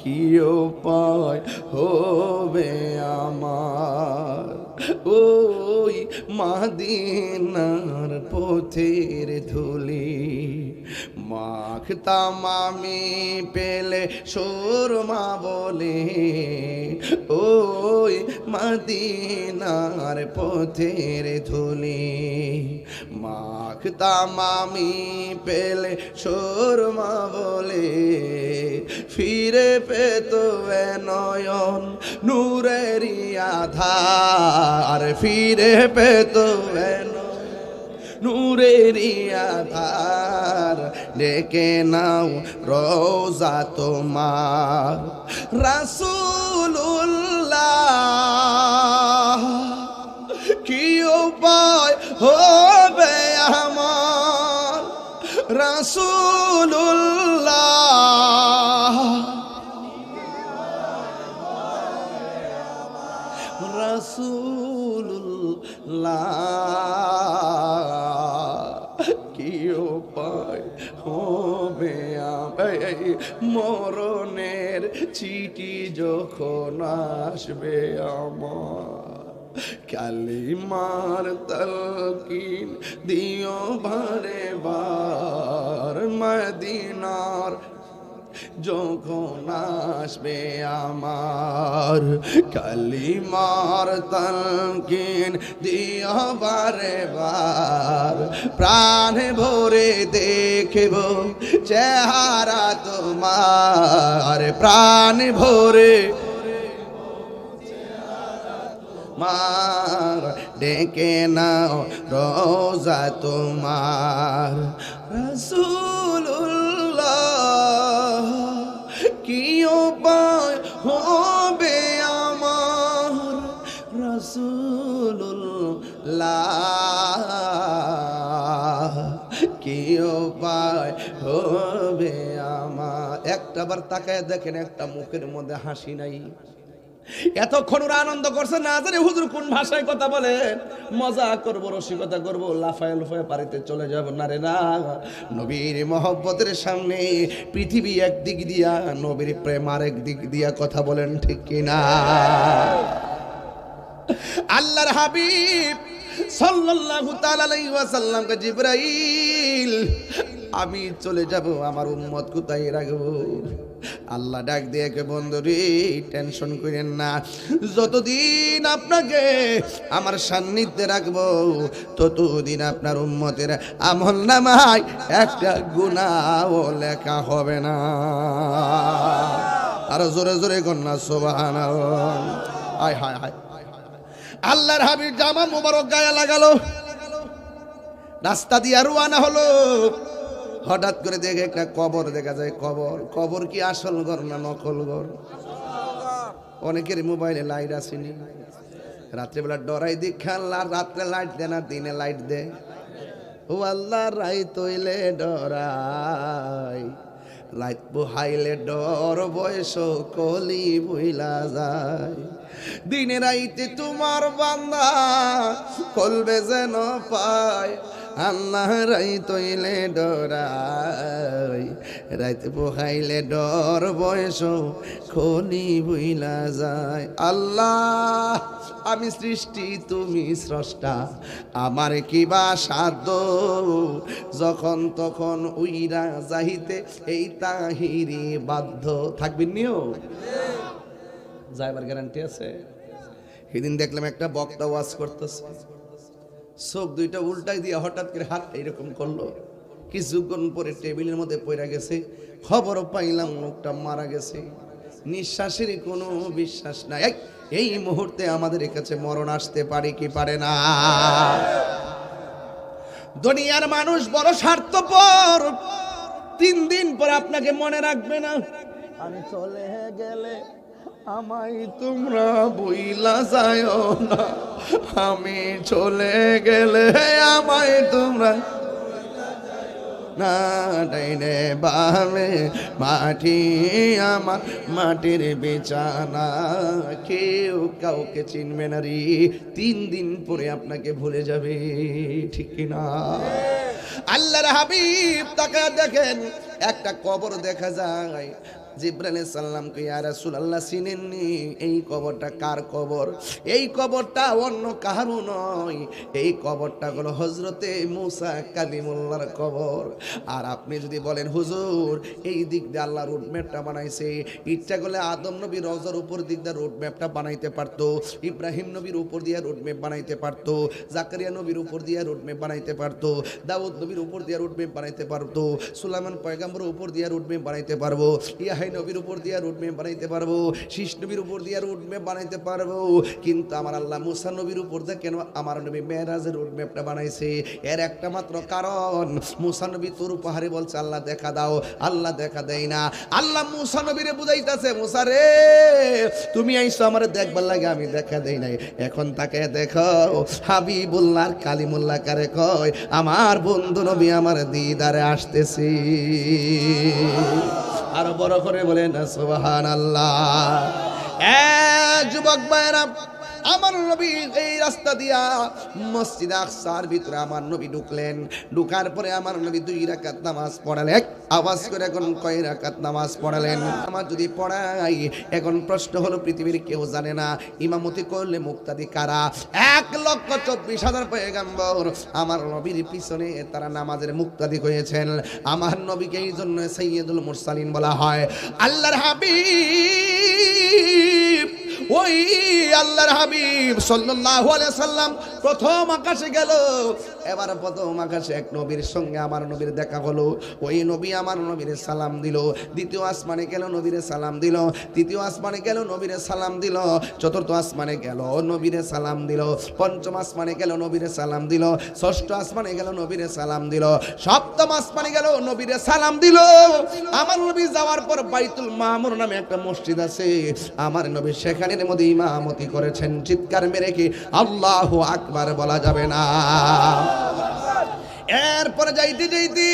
কি উপায় হবে আমার, ওই মদিনার পথের ধুলি মাখতাম আমি পেলে সুরমা বলে, ওই মদিনার পথের ধুলি মাখতাম আমি পেলে সুরমা বলে, ফিরে পেত নয়ন নূরেরই আধার, ফিরে পেত নূরেরই আধার, ডেকে নাও রওজা তোমার। রাসূলুল্লাহ কি উপায় হবে আমার, রাসূলুল্লাহ রাসূলুল্লাহ কি উপায় হবে আমার, মরণের চিঠি যখন আসবে আমার, কালিমার তালকিন দিও বারে বার, মদিনার যখন আসবে আমার, কালিমার তালকিন দিও বারে বার, প্রাণ ভরে দেখব চেহারা তোমার, প্রাণ ভরে মার, ডেকে নাও রওজা তোমার। রাসূলুল্লাহ কি উপায় হবে আমার, রাসূলুল্লাহ কি উপায় হবে আমার। একটাবার তাকায় দেখেন একটা মুখের মধ্যে হাসি নাই। এতক্ষণ ওরা আনন্দ করছে, না জানি হুজুর কোন ভাষায় কথা বলেন, মজা করবো, রসিকতা করবো, লাফায় লাফায় বাড়িতে চলে যাব না রে না। নবীর মহব্বতের সামনে পৃথিবী একদিক দিয়া, নবীর প্রেম আরেক দিক দিয়া, কথা বলেন ঠিক কিনা। আল্লাহর হাবিব সাল্লাল্লাহু তাআলা আলাইহি ওয়াসাল্লামকে জিবরাইল আমি চলে যাব, আমার উম্মত কোথায় রাখবো? আল্লাহ ডাক দিয়ে কে বন্ধু রে টেনশন করেন না, যতদিন আপনাকে আমার সান্নিধ্যে রাখবো ততদিন আপনার উম্মতের আমল নামায় একটা গুনাহও লেখা হবে না। আরো জোরে জোরে কন্যা সুবহানাল্লাহ। হায় হায় হায়। আল্লাহর হাবিব জামা মুবারক গায়ে লাগালো, রাস্তা দিয়ে রওনা হলো। হঠাৎ করে দেখে একটা কবর দেখা যায়। কবর, কবর কি আসল ঘর না নকল ঘর? অনেকের মোবাইলে লাইট আসেনি, রাত্রেবেলা ডরাই দীক্ষা রাত্রে লাইট দে না দিনে লাইট দে। ও আল্লাহ রাইত হইলে ডরাই, লাইট পোহাইলে ডর বয়স কলি বইলা যায়। দিনে রাইতে তোমার বান্দা কলবে যেন পায়, আল্লাহ রাই তৈলে ডরাই, রাইতে পোহাইলে ডর বয়স খনি বইলা যায়। আল্লাহ আমি সৃষ্টি তুমি স্রষ্টা, আমার কিবা সাধ্য, যখন তখন উইরা যাইতে এই তাহিরি বাধ্য। থাকবেন নিও যাইবার গ্যারান্টি আছে? সেদিন দেখলাম একটা বক্তা ওয়াজ করতেছে, চোখ দুইটা উল্টাই দিয়ে হঠাৎ করে হাত এইরকম করলো, কিছুক্ষণ পরে টেবিলের মধ্যে পড়ে গেছে। খবরও পাইলাম লোকটা মারা গেছে। নিঃশ্বাসের কোনো বিশ্বাস নাই। এই মুহূর্তে আমাদের কাছে মরণ আসতে পারে কি পারে না? দুনিয়ার মানুষ বড় স্বার্থপর। 3 দিন পর আপনাকে মনে রাখবে না। আমি চলে গেলে আমায় তোমরা বইলা যায় না, আমি চলে গেলে আমায় তোমরা না, ডাইনে বামে মাটি আমার মাটির বিছানা, কেউ কাউকে চিনবে না রে। 3 দিন পরে আপনাকে ভুলে যাবে, ঠিক কিনা? আল্লাহর হাবিব তাকে দেখেন, একটা কবর দেখা যায়। জিবরাইল আলাইহিস সালামকে, ইয়া রাসূলুল্লাহ চিনেননি এই কবরটা কার কবর? এই কবরটা অন্য কারো নয়, এই কবরটা হলো হযরতে মুসা কালিমুল্লাহর কবর। আর আপনি যদি বলেন হুজুর এই দিক দিয়ে আল্লাহ রোড ম্যাপটা বানাইছে, ইচ্ছা করলে আদম নবীর রওজার উপর দিক দিয়ে রোড ম্যাপটা বানাইতে পারতো, ইব্রাহিম নবীর উপর দিয়ে রোড ম্যাপ বানাইতে পারতো, জাকারিয়া নবীর উপর দিয়ে রোড ম্যাপ বানাইতে পারতো, দাউদ নবীর উপর দিয়ে রোড ম্যাপ বানাইতে পারতো, সুলাইমান পয়গম্বরের উপর দিয়ে রোড ম্যাপ বানাইতে পারবো, ইয়াহিয়া নবীর উপর দিয়ে রোড ম্যাপ বানাইতে পারবো, শীষ নবীর উপর দিয়ে রোড ম্যাপ বানাইতে পারবো। কিন্তু আমার আল্লাহ মুসা নবীর উপর দিয়ে কেন আমার নবী মেরাজের রোড ম্যাপটা বানাইছে? এর একটা মাত্র কারণ, মুসা নবী তোর পাহাড়ে বলছে আল্লাহ দেখা দাও, আল্লাহ দেখা দেয় না। আল্লাহ মুসা নবীরে বুঝাইতেছে, মুসা রে তুমি আইছো আমারে দেখবার লাগে, আমি দেখা দেই নাই, এখন তাকে দেখো। হাবিবুল্লাহ কালিমুল্লাহ কারে কয়, আমার বন্ধু নবী আমার দিদারে আসতেছি। আর বড় করে বলেন না সুবহানাল্লাহ। যুবক ভাইরা, আমার নবী এই রাস্তা দিয়া মসজিদ আকসার ভিতরে আমার নবী ঢুকলেন। ঢুকার পরে আমার নবী 2 রাকাত নামাজ পড়ালেন। আওয়াজ করে এখন কয় রাকাত নামাজ পড়ালেন? আমার যদি পড়াই, এখন প্রশ্ন হলো পৃথিবীর কেউ জানে না ইমামতি করলে মুক্তাদি কারা? 1,24,000 পয়গম্বর আমার নবীর পিছনে তারা নামাজের মুক্তাদি হয়েছেন। আমার নবীকে এই জন্য সাইয়্যিদুল মুরসালিন বলা হয়। আল্লাহর হাবিব, ওই আল্লাহর হাবিব সাল্লাল্লাহু আলাইহি সাল্লাম প্রথম আকাশে গেল। এবার প্রথম আকাশে এক নবীর সঙ্গে আমার নবীর দেখা হলো। ওই নবী আমার নবীরে সালাম দিল। দ্বিতীয় আসমানে গেল, নবীরে সালাম দিল। তৃতীয় আসমানে গেল, নবীরে সালাম দিল। চতুর্থ আসমানে গেল, নবীরে সালাম দিল। পঞ্চম আসমানে গেল, নবীরে সালাম দিল। ষষ্ঠ আসমানে গেল, নবীরে সালাম দিল। সপ্তম আসমানে গেল, নবীরে সালাম দিল। আমার নবী যাওয়ার পর বাইতুল মামুর নামে একটা মসজিদ আছে, আমার নবী সেখানে মধ্যে ইমামতি করেছেন। চিৎকার মেরে কি আল্লাহু আকবার বলা যাবে না? এরপরে যাইতে যাইতে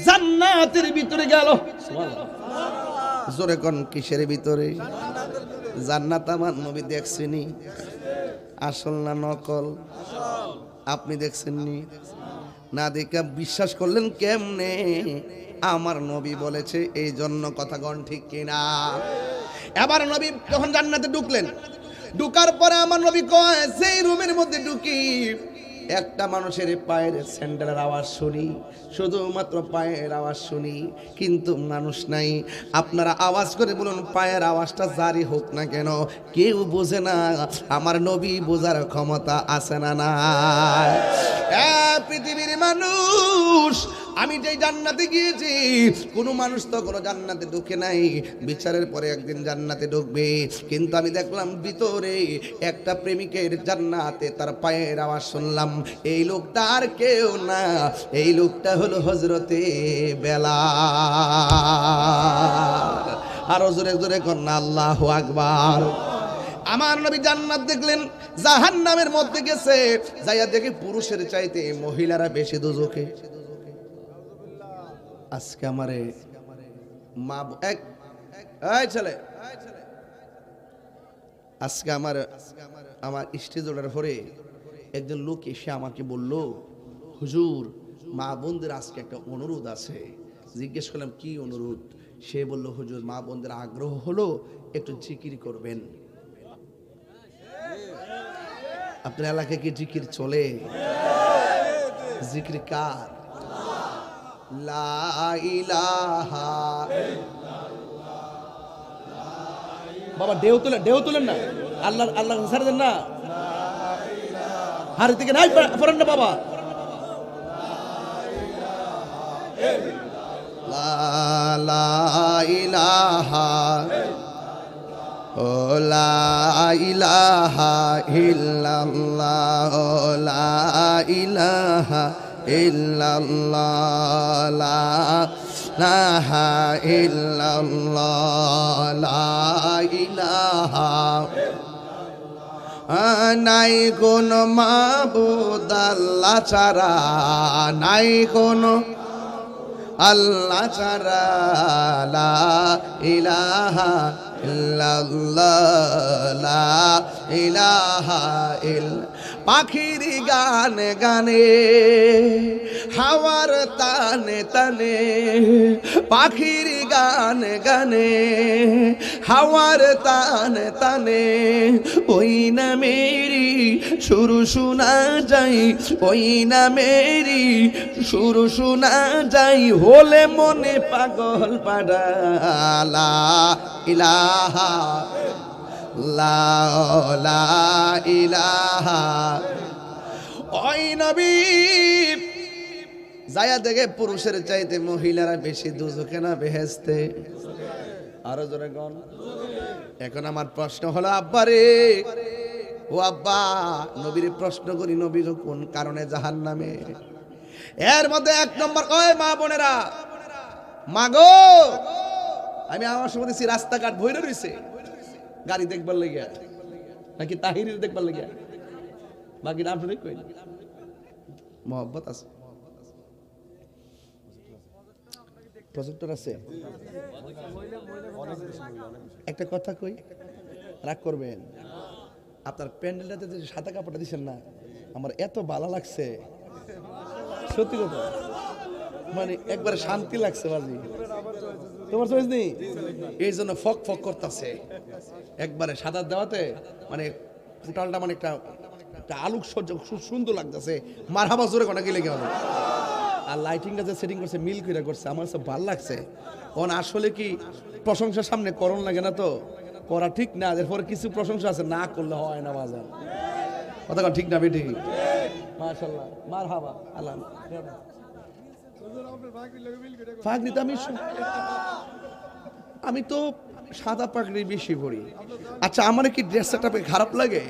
জান্নাতের ভিতরে গেল। জোরে কোন কিসের ভিতরে? জান্নাত আমার নবী দেখছেনি? আসল না নকল? আপনি দেখছেননি? না দেখা বিশ্বাস করলেন কেমনে? আমার নবী বলেছে এই জন্য। কথা গণ ঠিক কিনা? এবার নবী যখন জান্নাতে ঢুকলেন, ঢুকার পরে আমার নবী কয়, সেই রুমের মধ্যে ঢুকি একটা মানুষের পায়ের স্যান্ডেলের আওয়াজ শুনি, শুধুমাত্র পায়ের আওয়াজ শুনি, কিন্তু মানুষ নাই। আপনারা আওয়াজ করে বলুন, পায়ের আওয়াজটা জারি হোক না কেন, কেউ বোঝে না। আমার নবী বোঝার ক্ষমতা আছে না নাই? পৃথিবীর মানুষ, আমি যে জান্নাতে গিয়েছি, কোনো মানুষ তো কোনো জান্নাতে ঢুকে নাই। বিচারের পরে একদিন জান্নাতে ঢুকবে, কিন্তু আমি দেখলাম ভিতরে একটা প্রেমিকের জান্নাতে তার পায়ের আওয়াজ শুনলাম। এই লোকটা আর কেউ না, এই লোকটা হলো হযরতে বেলাল। আরো জোরে জোরে কন্যা আল্লাহু আকবার। আমার নবী জান্নাত দেখলেন, জাহান্নামের মধ্যে গেছে, যাইয়া দেখে পুরুষের চাইতে মহিলারা বেশি দোজখে। আজকে আমারে মা এই ছেলে, আজকে আমার স্টেজ ওঠার পরে একজন লোক এসে আমাকে বলল, হুজুর মা বোনদের আজকে একটা অনুরোধ আছে। জিজ্ঞেস করলাম কি অনুরোধ? সে বলল, হুজুর মা বোনদের আগ্রহ হলো একটু জিকির করবেন। আপনার এলাকায় কি জিকির চলে? জিকির কার? লা ইলাহা। বাবা ঢেউ তোলেন না, আল্লাহ আল্লাহ ছেড়ে দেন না, হাড়ি থেকে নাই পড়েন না বাবা। লা ইলাহা ও লা ইলাহা ইল্লাল্লাহ লা ইলাহা ইল্লাল্লাহ লা ইলাহা ইল্লাল্লাহ লা ইলাহা নাই কোন মাবুদ আল্লাহ ছাড়া, নাই কোন আল্লাহ ছাড়া, লা ইলাহা ইল্লাল্লাহ লা ইলাহা ইল্লাল্লাহ। পাখির গানে গানে হাওয়ার তানে তানে, পাখির গানে গানে হাওয়ার তানে তানে, ওই না মেরি সুর শোনা যাই, ওই না মেরি সুর শোনা যাই, হলে মনে পাগল পাড়া। লা ইলাহা লা ইলাহা। ওই নবী যায়া দেখে পুরুষের চাইতে মহিলারা বেশি দুজকে না বেহেশতে। আরো জোরে গন। এখন আমার প্রশ্ন হলো আব্বা রে, ও আব্বা, নবীর প্রশ্ন করি, নবী কোন কারণে জাহান্নামে? এর মধ্যে এক নম্বর কয় মা বোনেরা, মাগো আমি আমার সময় দেখছি রাস্তাঘাট ভইরে রইছে গাড়ি দেখবার লাগিয়া, নাকি তাহিরের দেখবার লাগিয়া, বাকি নাম শুনে কই মোহাব্বত আছে, প্রজেক্টর আছে। একটা কথা কই, রাগ করবেন, আপনার প্যান্ডেলটাতে যে সাদা কাপড়টা দিচ্ছেন না, আমার এত ভালো লাগছে, সত্যি কথা, মানে একবারে শান্তি লাগছে বাজি। তোমার চয়েস নেই, এই জন্য ফক ফক করতেছে একবারে সাদা দেওয়াতে, মানে টোটালটা মানে একটা আলোক সজ্জা খুব সুন্দর লাগতেছে। মারহাবা জোরে কোনা গেলে কেমন। আর লাইটিংটা যে সেটিং করছে মিল করে করছে, আমার সব ভালো লাগছে। ওন আসলে কি প্রশংসার সামনে করণ লাগে না, তো করা ঠিক না, এরপরে কিছু প্রশংসা আছে না করলে হয় না বাজার, কথা ঠিক না বেটি? মাশাআল্লাহ মারহাবা। আল্লাহ পাগড়ি তো আমি তো সাদা পাগড়ি বেশি পরি। আচ্ছা আমার কি ড্রেস সেটআপে খারাপ লাগে?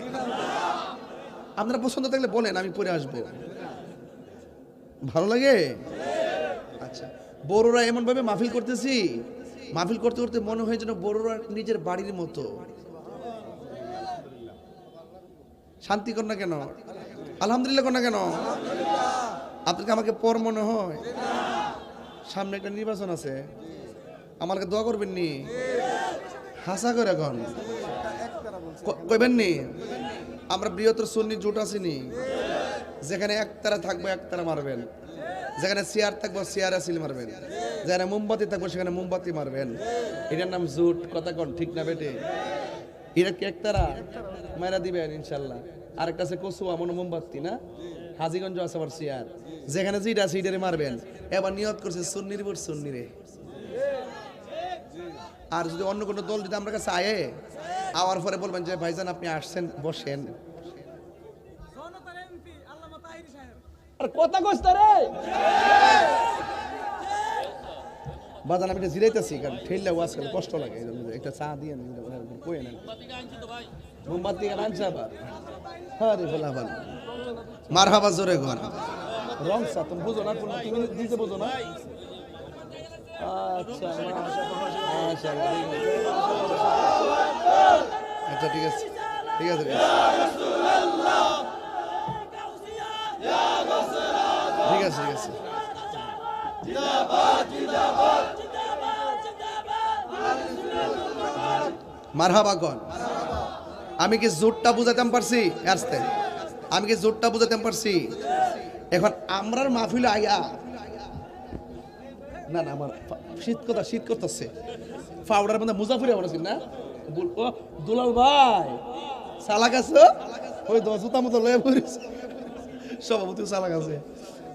আপনারা পছন্দ থাকলে বলেন, আমি পরে আসবো। ভালো লাগে? আচ্ছা, বড়রা এমন ভাবে মাহফিল করতেছি, মাহফিল করতে করতে মনে হয় যেন বড়রা নিজের বাড়ির মতো। শান্তি কর না কেন? আলহামদুলিল্লাহ কর না কেন? আপনাকে আমাকে পর মনে হয়? সামনে একটা নির্বাচন আছে, আমাকে দোয়া করবেন নি? হাসা করে এখন কইবেন নি? আমরা বৃহত্তর সুন্নি জোট আসিনি, যেখানে একতারা থাকবো একতারা মারবেন, যেখানে চেয়ার থাকবো চেয়ার আসিল মারবেন, যেখানে মোমবাতি থাকবো সেখানে মোমবাতি মারবেন। এটার নাম জোট, কথা কন ঠিক না বেটে? এটা কি একতারা মারা দিবেন ইনশাল্লাহ। আরেকটা আছে কচুয়া, মনে মোমবাতি না, হাজীগঞ্জ আছে আবার চেয়ার, যেখানে যেটা আছে এটারে মারবেন। এবার নিয়ত করছে সুন্নির উপর সুন্নি রে। আর যদি অন্য কোনো দল যদি আমরা কাছে আয়ে আওয়ার পরে বলবেন যে ভাইজান আপনি আসছেন বসেন, আর কথা কইছ রে বাজান, আমি এটা জিরাইতেছি, কারণ ঠেললে ওয়াজ করলে কষ্ট লাগে, একটা চা দিয়ে কই নেন মোমবাতি আনছে আবার। আরে বলা ভালো, মারহাবা জোরে ঘর রং চা তুমি বুঝো না, তুমি দিতে বুঝো না। আচ্ছা আচ্ছা ঠিক আছে ঠিক আছে ঠিক আছে ঠিক আছে। মারহাবা কোন? আমি কি জোরটা বুঝাইতে পারছি? আসতে আমি কি জোরটা বুঝাইতে পারছি? এখন আমরার মাহফিলে আইয়া না না আমার শীত করতেছে পাউডার মধ্যে মুজাফিরে মনে না ও দুলাল ভাই সালাক আছে ওই জুতা মতো লয়ে পড়িস সভাপতি সালাক আছে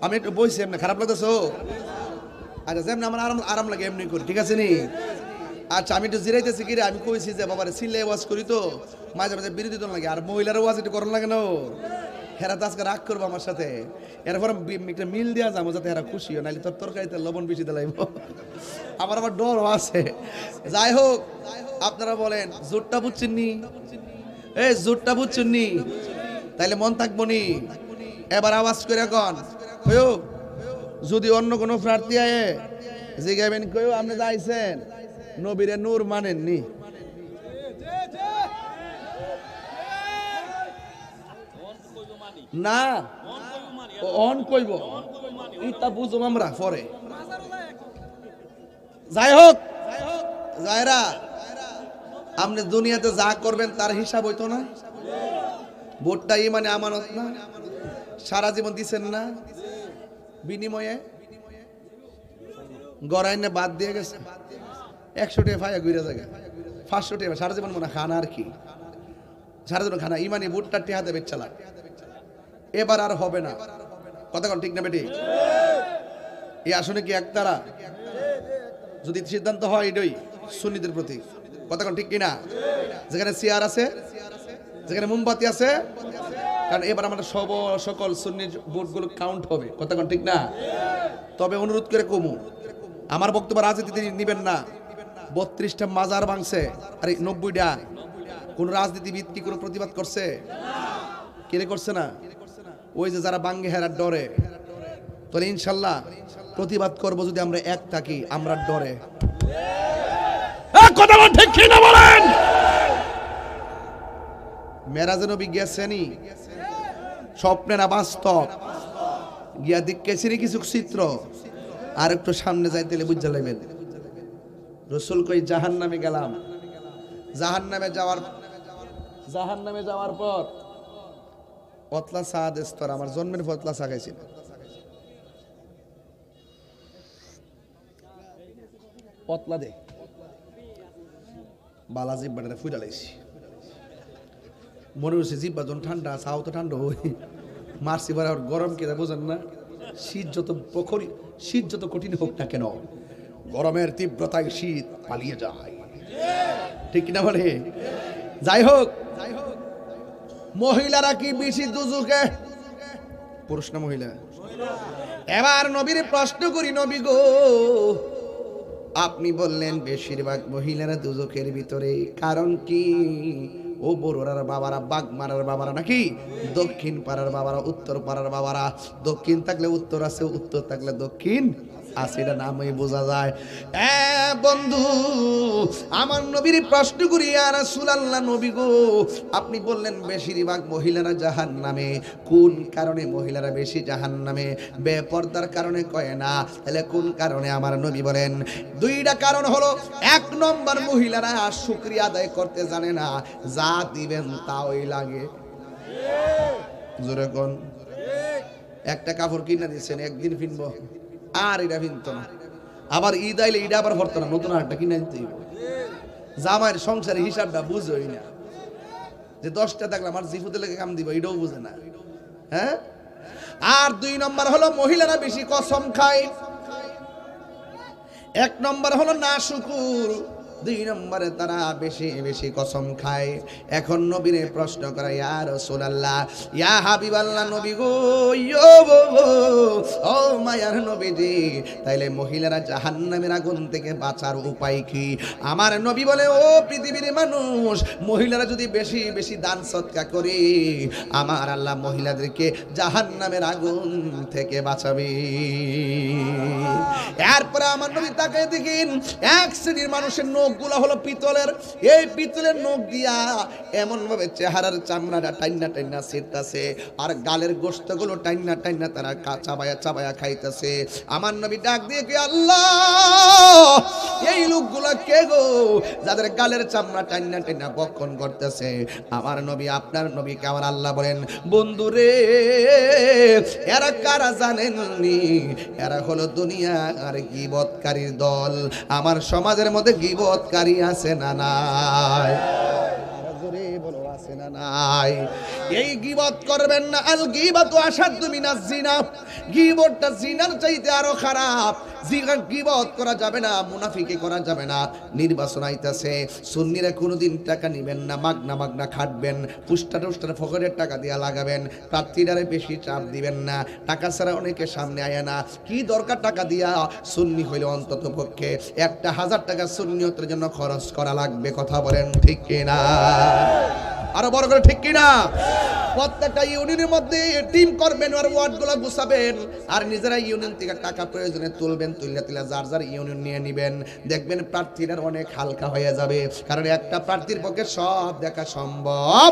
আমি একটু বইছি এমনি খারাপ লাগতেছো আচ্ছা যেমন আমার আরাম লাগে এমনি করি ঠিক আছে নি আচ্ছা আমি একটু জিরাইতেছি কিরে আমি কইছি যে বাবারে সিলে ওয়াজ করি তো মাঝে মাঝে বিরোধী তো লাগে আর মহিলার ওয়াজ একটু করার লাগে না হেরা তো আজকে রাগ করবো আমার সাথে এরপর একটা মিল দেওয়া যাবো যাতে হেরা খুশি হয় নাহলে তোর তরকারিতে লবণ বেশি দিলাইব আমার ডরও আছে যাই হোক আপনারা বলেন জোরটা বুঝছেন নি এই জোরটা বুঝছেন নি তাইলে মন থাকবো নি এবার আওয়াজ করে এখন কয়ো যদি অন্য কোনো প্রার্থী আয়ে জিগাবেন কয়ো আপনি যাইছেন নবীরে নূর মানেননি না অন কইব ইতা বুঝুম আমরা পরে যাই হোক যায়রা আপনি দুনিয়াতে যা করবেন তার হিসাব হইতো না ভোটটা মানে আমানত না সারা জীবন দিছেন না বিনিময়ে গড়াই না বাদ দিয়ে গেছে 100 টাকা ভাইয়া ঘুরে যায় 500 টাকা সারা জীবন মনে খানা আর কি সারা জীবন খানা ইমানি ভোটটা টেহাতে বেচালা এবার আর হবে না কথা কোন ঠিক না বেটি এই আসনে কি একতারা যদি সিদ্ধান্ত হয় এটাই সুন্নিদের প্রতি কথা কোন ঠিক কিনা যেখানে চেয়ার আছে যেখানে মোমবাতি আছে কারণ এবার আমাদের সকল সুন্নি ভোটগুলো কাউন্ট হবে কথা কোন ঠিক না তবে অনুরোধ করে কমু আমার বক্তব্য রাজনীতিতে নিবেন না 32টা মাজার ভাঙছে আর 90টা কোন রাজনীতিবিদ কি কোনো প্রতিবাদ করছে কে করছে না ওই যে যারা বাঙ্গে হেরার ডরে তাহলে ইনশাল্লাহ প্রতিবাদ করব যদি আমরা এক থাকি আমরা ডরে কথা ঠিক কি না বলেন মেরাজে নবী গেছেনি স্বপ্নে না বাস্তব গিয়া দেখেছিনি কিছু চিত্র আর একটু সামনে যাইতে বুঝতে লাগবেন রসুল কই জাহান্নামে গেলাম জাহান্নামে যাওয়ার পর পতলা চা দেস্তর আমার জন্মের পতলা চা খাইছিল পতলা দে বালাজি বাড়াতে ফুটা লাইছি মনে হচ্ছে জিব্বা যখন ঠান্ডা চাও তো ঠান্ডা হই মারছি বার গরম কে বোঝেন না শীত যত কঠিন হোক না কেন গরমের তীব্রতায় শীত পালিয়ে যায় ঠিক না বলে যাই হোক মহিলারা কি বেশি দুজুকে পুরুষ না মহিলা এবার নবীর প্রশ্ন করি নবী গো আপনি বললেন বেশিরভাগ মহিলারা দুজকের ভিতরে কারণ কি ও বড়রার বাবারা বাগমারার বাবারা নাকি দক্ষিণ পাড়ার বাবারা উত্তর পাড়ার বাবারা দক্ষিণ থাকলে উত্তর আছে উত্তর থাকলে দক্ষিণ আছে এটা নামই বোঝা যায় বন্ধু আমার নবীর প্রশ্ন করি ইয়া রাসূলুল্লাহ নবী গো আপনি বললেন বেশিরভাগ মহিলারা জাহান্নামে কোন কারণে মহিলারা বেশি জাহান্নামে বেপরদার কারণে কয় না তাহলে কোন কারণে আমার নবী বলেন দুইটা কারণ হলো এক নম্বর মহিলারা শুকরিয়া আদায় করতে জানে না যা দিবেন তাই লাগে জোরে কোন একটা কাপড় কিনে দিয়েছেন একদিন কিনবো আর এটা কিনতো না আবার ঈদ আইলে এটা আবার ভরতো না নতুন আরেকটা কিনে দিতে জামাইয়ের সংসারের হিসাবটা বুঝোই না যে 10টা থাকলে আমার জিফুতে লেগে কাম দিব এটাও বুঝে না হ্যাঁ আর 2 নম্বর হলো মহিলারা বেশি কসম খায় 1 নম্বর হলো নাশুকুর 2 নম্বরে তারা বেশি বেশি কসম খায় এখন নবীরে প্রশ্ন করে ইয়া রাসূলুল্লাহ ইয়া হাবিবাল্লাহ নবী গো ও মায়ার নবীজি তাইলে মহিলারা জাহান্নামের আগুন থেকে বাঁচার উপায় কি আমার নবী বলে ও পৃথিবীর মানুষ মহিলারা যদি বেশি বেশি দান সদকা করে আমার আল্লাহ মহিলাদেরকে জাহান্নামের আগুন থেকে বাঁচাবে এরপরে আমার নবী তাকায় দেখেন এক শ্রেণীর মানুষের নখগুলো হলো পিতলের, এই পিতলের নখ দিয়া এমন ভাবে চেহারার চামড়াটা টাইনা টাইনা ছিটতাছে, আর গালের গোশতগুলো টাইনা টাইনা তারা চাবায়া চাবায়া খাইতেছে। আমার নবী ডাক দিয়ে কি, আল্লাহ, এই লোকগুলো কে গো যাদের গালের চামড়া টাইনা টাইনা বক্ষণ করতেছে? আমার নবী, আপনার নবীকে আমার আল্লাহ বলেন, বন্ধুরে এরা কারা জানেননি? এরা হলো দুনিয়ার গীবতকারীর দল। আমার সমাজের মধ্যে গীবতকারী আছে না নাই? বলো আছে না নাই? এই গীবত করবেন না। আল গীবাতু আশাদ্দু মিনাজ জিনা, গীবতটা জিনার চাইতে আরো খারাপ। গীবত করা যাবে না, মুনাফিকি করা যাবে না। নির্বাচন আইতাছে, সুন্নিরা কোনোদিন টাকা নিবেন না, মাগনা মাগনা খাটবেন, পুস্টার টুস্টার ফকরের টাকা দিয়া লাগাবেন, প্রার্থীরারে বেশি চাপ দিবেন না। টাকা ছাড়া অনেকে সামনে আয় না, কি দরকার টাকা দিয়া? সুন্নি হইলে অন্তত পক্ষে 1000 টাকা সুন্নিয়তের জন্য খরচ করা লাগবে। কথা বলেন ঠিক কিনা? আরো বড় করে ঠিক কিনা? প্রত্যেকটা ইউনিয়নের মধ্যে টিম করবেন, আর ওয়ার্ডগুলো গুছাবেন, আর নিজেরা ইউনিয়ন থেকে টাকা প্রয়োজনে তুলবেন, তুললে যার যার ইউনিয়ন নিয়ে নিবেন। দেখবেন প্রার্থীরা অনেক হালকা হয়ে যাবে, কারণ একটা প্রার্থীর পক্ষে সব দেখা সম্ভব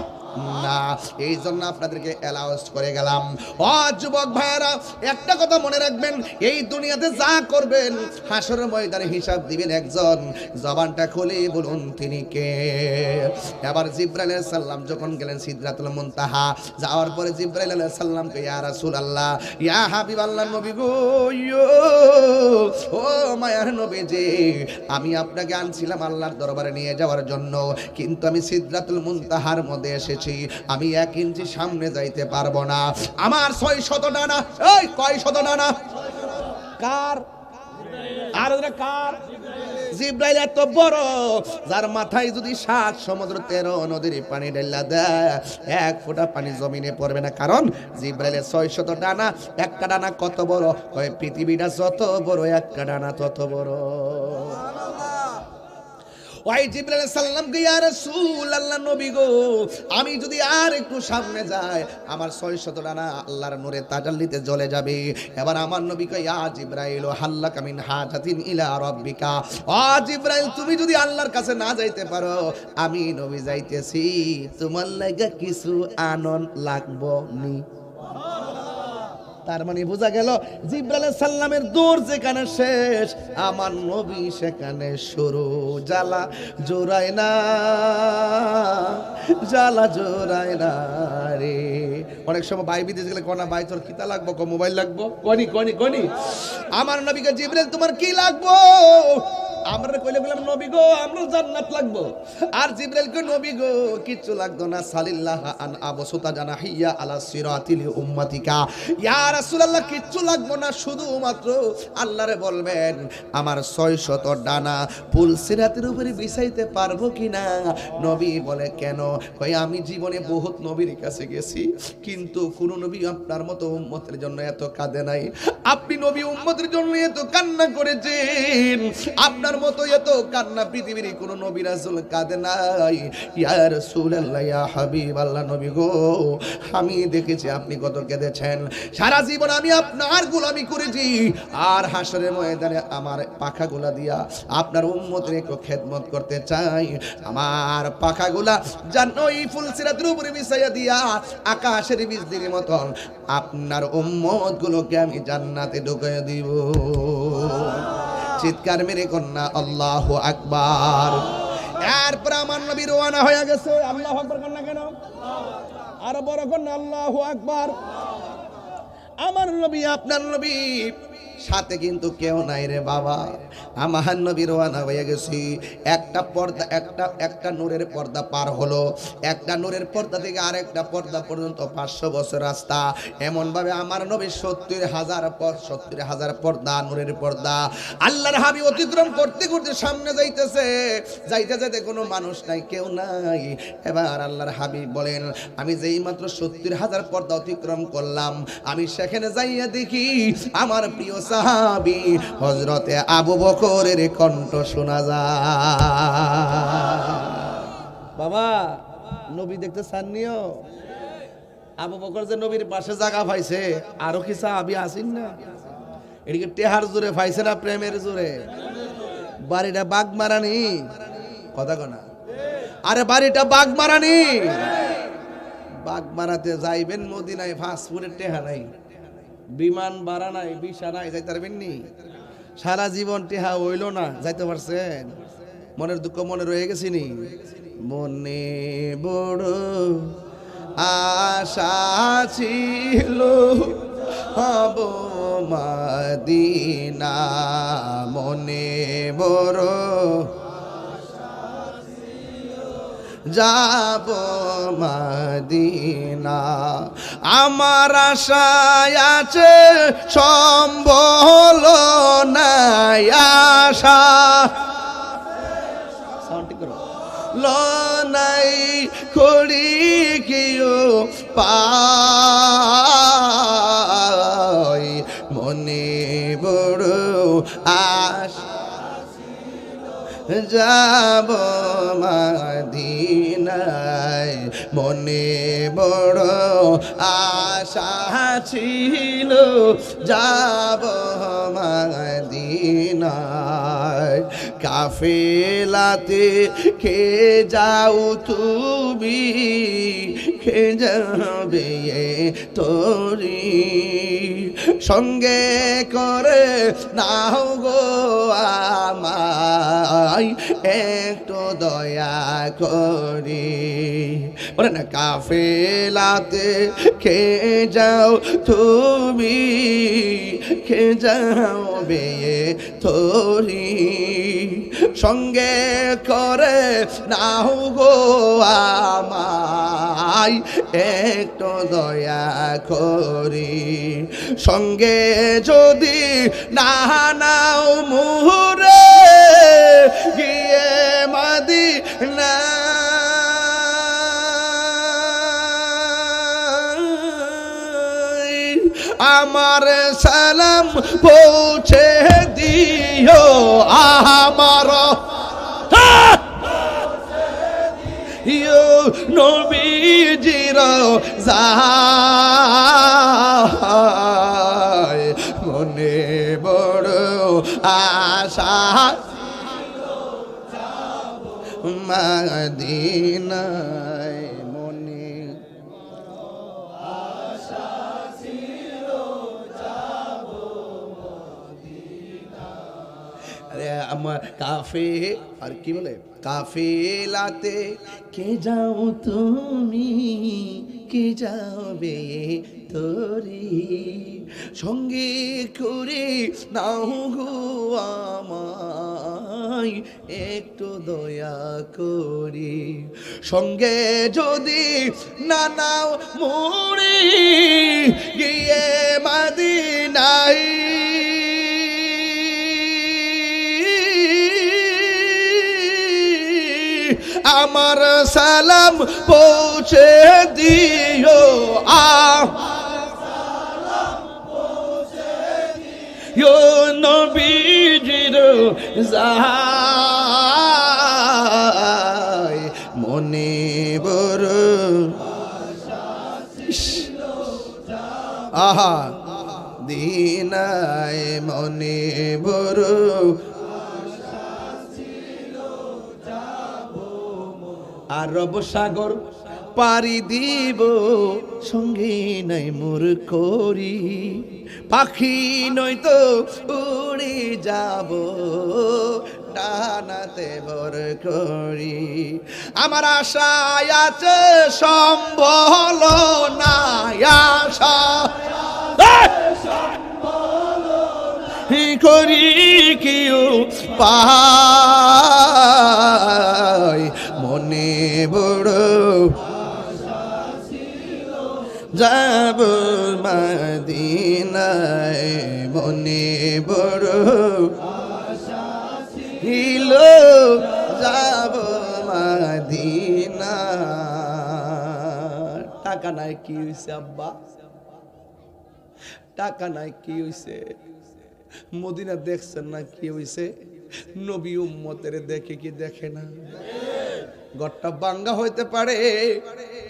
না। এই জন্য আপনাদেরকে অ্যালাউন্স করে গেলাম। ও যুবক ভাইয়েরা, একটা কথা মনে রাখবেন, এই দুনিয়াতে যা করবেন হাসরের ময়দানে হিসাব দিবেন একজন। জবানটা খুলে বলুন তিনি কে? এবার জিবরাইল আলাইহিস সালাম যখন গেলেন সিদরাতুল মুনতাহা, যাওয়ার পরে জিবরাইল আলাইহিস সালামকে, ইয়া রাসূলুল্লাহ, ইয়া হাবিবাল্লাহ, নবী গো, ও মায়ার নবীজি, আমি আপনাকে আনছিলাম আল্লাহর দরবারে নিয়ে যাওয়ার জন্য, কিন্তু আমি সিদরাতুল মুনতাহার মধ্যে এসেছি, আমি 1 ইঞ্চি সামনে যাইতে পারবো না। আমার 600 ডানা। এই কয় শত ডানা? কার? আর কার? জিবরাইল এত বড়, যার মাথায় যদি 7 সমুদ্র 13 নদীর পানি ঢেলা দেয় 1 ফোঁটা পানি জমিনে পড়বে না। কারণ জিবরাইলের 600 ডানা। একটা ডানা কত বড়? কয় পৃথিবীটা যত বড় একটা ডানা তত বড়। ওই জিবরাইল আলাইহিস সালাম কে, ইয়া রাসূলুল্লাহ, নবী গো, আমি যদি আর একটু সামনে যাই আমার 600 ডানা আল্লাহর নূরে তাজাল্লিতে জ্বলে যাবে। এবার আমার নবী কয়, ইয়া জিবরাইল, হাল্লাকা মিন হাজাতিন ইলা রাব্বিকা। ও জিবরাইল, তুমি যদি আল্লাহর কাছে না যাইতে পারো, আমি নবী যাইতেছি, তোমার লাগা কিছু আনন্দ লাগবো নি। তার মানে বোঝা গেল জিবরাইল আলাইহিস সালামের দৌড় যেখানে শেষ, আমার নবী সেখানে শুরু। জ্বালা জোড়ায় না, জ্বালা জোড়ায় না রে। অনেক সময় ভাই বিদেশ গেলে কোনা ভাই তোর কিতা লাগবো, মোবাইল লাগবো, কনি কনি কনি। আমার নবীকে জিবরাইল তোমার কি লাগবো? আমরা কইলে বললাম, নবী গো, আমরা জান্নাত লাগবো। আর জিবরাইল কই, নবী গো, কিচ্ছু লাগতো না, সালিল্লাহ আন আবসুতা জানাহিয়া আলা সিরাতিল উম্মাতিকা। ইয়া রাসূলুল্লাহ, কিচ্ছু লাগবো না, শুধু মাত্র আল্লাহরে বলবেন আমার 600 ডানা পুল সিরাতের উপরে বিছাইতে পারবো কিনা। নবী বলে, কেন? কই, আমি জীবনে বহুত নবীর কাছে গেছি, কিন্তু কোন নবী আপনার মতো উম্মতের জন্য এত কাঁদে নাই। আপনি নবী উম্মতের জন্য এত কান্না করেছেন, আপনার মতো এত কান্না পৃথিবীর কোন নবী রাসূল কাঁদে নাই। ইয়া রাসূলুল্লাহ, ইয়া হাবিবাল্লাহ, নবী গো, আমি দেখেছি আপনি কত কেঁদেছেন। সারা জীবন আমি আপনার গোলামি করেছি, আর হাসরের ময়দানে আমার পাখাগুলা দিয়া আপনার উম্মতের একটু খেদমত করতে চাই। আমার পাখাগুলা জান্নাই ফুল সিরাতের উপরে বিছাইয়া দিয়া আকাশের বিজলির মতন আপনার উম্মত গুলোকে আমি জান্নাতে ঢুকিয়ে দিব। চিৎকার মেরে কন্যা আল্লাহু আকবার। এরপর আমার নবী রওনা হয়ে গেছে। আল্লাহু আকবার কন্যা কেন? আরো বড় কন্যা আল্লাহু আকবার। আমার নবী, আপনার নবী, সাথে কিন্তু কেউ নাই রে বাবা। আমার নবী রওনা হয়ে গেছি। একটা পর্দা, একটা নূরের পর্দা পার হলো। একটা নূরের পর্দা থেকে আরেকটা পর্দা পর্যন্ত 500 বছর রাস্তা। এমন ভাবে আমার নবী 70,000 পর্দা, নূরের পর্দা আল্লাহর হাবিব অতিক্রম করতে করতে সামনে যাইতেছে। যাইতে যাইতে কোনো মানুষ নাই, কেউ নাই। এবার আল্লাহর হাবিব বলেন, আমি যেই মাত্র 70,000 পর্দা অতিক্রম করলাম, আমি সেখানে যাইয়া দেখি আমার প্রিয় সাহাবী হযরতে আবু বকরের কণ্ঠ শোনা যায়। বাবা, নবী দেখতে চাননিও? আবু বকর যে নবীর পাশে জায়গা পাইছে, আরো কি সাহাবী আছেন না? এদিকে টেহার জোরে পাইছে না প্রেমের জোরে? বাড়িটা বাগমারানি, কথা কনা, আরে বাড়িটা বাগমারানি। বাগমারাতে যাইবেন মদিনায়, ফাস্টফুডের টেহা নাই, বিমান ভাড়া নাই, ভিসা নাই, যাইতে পারবেন নি? সারা জীবন টেহা হইল না, যাইতে পারছেন? মনের দুঃখ মনে রয়ে গেছি নি? মনে বড় আশা ছিল হব মদিনা, মনে বড় যাব মদিনা, আমার আশায় আছে সম্বল নাই আশা নাই করি কেউ পাই, মনে বড় আশা যাব মদিনায়, মনে বড় আশা ছিল যাব মদিনায়। কাফেলাতে কে যাও তুমি, কে যাবে তোরি, সঙ্গে করে নাও গো আমায় একটু দয়া করি। বলে না কাফেলাতে কে যাও তুমি, কে যাবে তোরি, সঙ্গে করে নাও গো আমায় একটু দয়া করি। সঙ্গে যদি না নাও মুহুরে গিয়ে মদিনা, আমার সালাম পৌঁছে দিও, আমার নবীজির যায়, মনে বড় আশা মদিনায়, মনে আশা ছিল যাব মদিনায়। আরে আমার কাফে আর কি বলে, কাফেলাতে কে যাও তুমি, কে যাবে তোরি, সঙ্গে করে নাও গো আমায় একটু দয়া করি। সঙ্গে যদি না নাও মুড়ি গিয়ে মদিনায়, আমার সালাম পৌঁছে দিও, নবীজির যায়, মনে বড় আহা দিনায়, মনে বড় আরব সাগর পারি দিব, সঙ্গে নাই মোর করি, পাখি নয়তো উড়ে যাব ডানাতে ভর করি। আমার আশায় আছে সম্বল নাই আশা করি কেউ পাই, মনে বড় যাব মদিনায়, মনে বড় ছিল যাব মদিনা। টাকা নাই কি হইছে আব্বা, টাকা নাই কি হইছে, মদিনা দেখছেন না কি হইছে, নবী উম্মতের দেখে কি দেখে না? ঘরটা ভাঙ্গা হইতে পারে,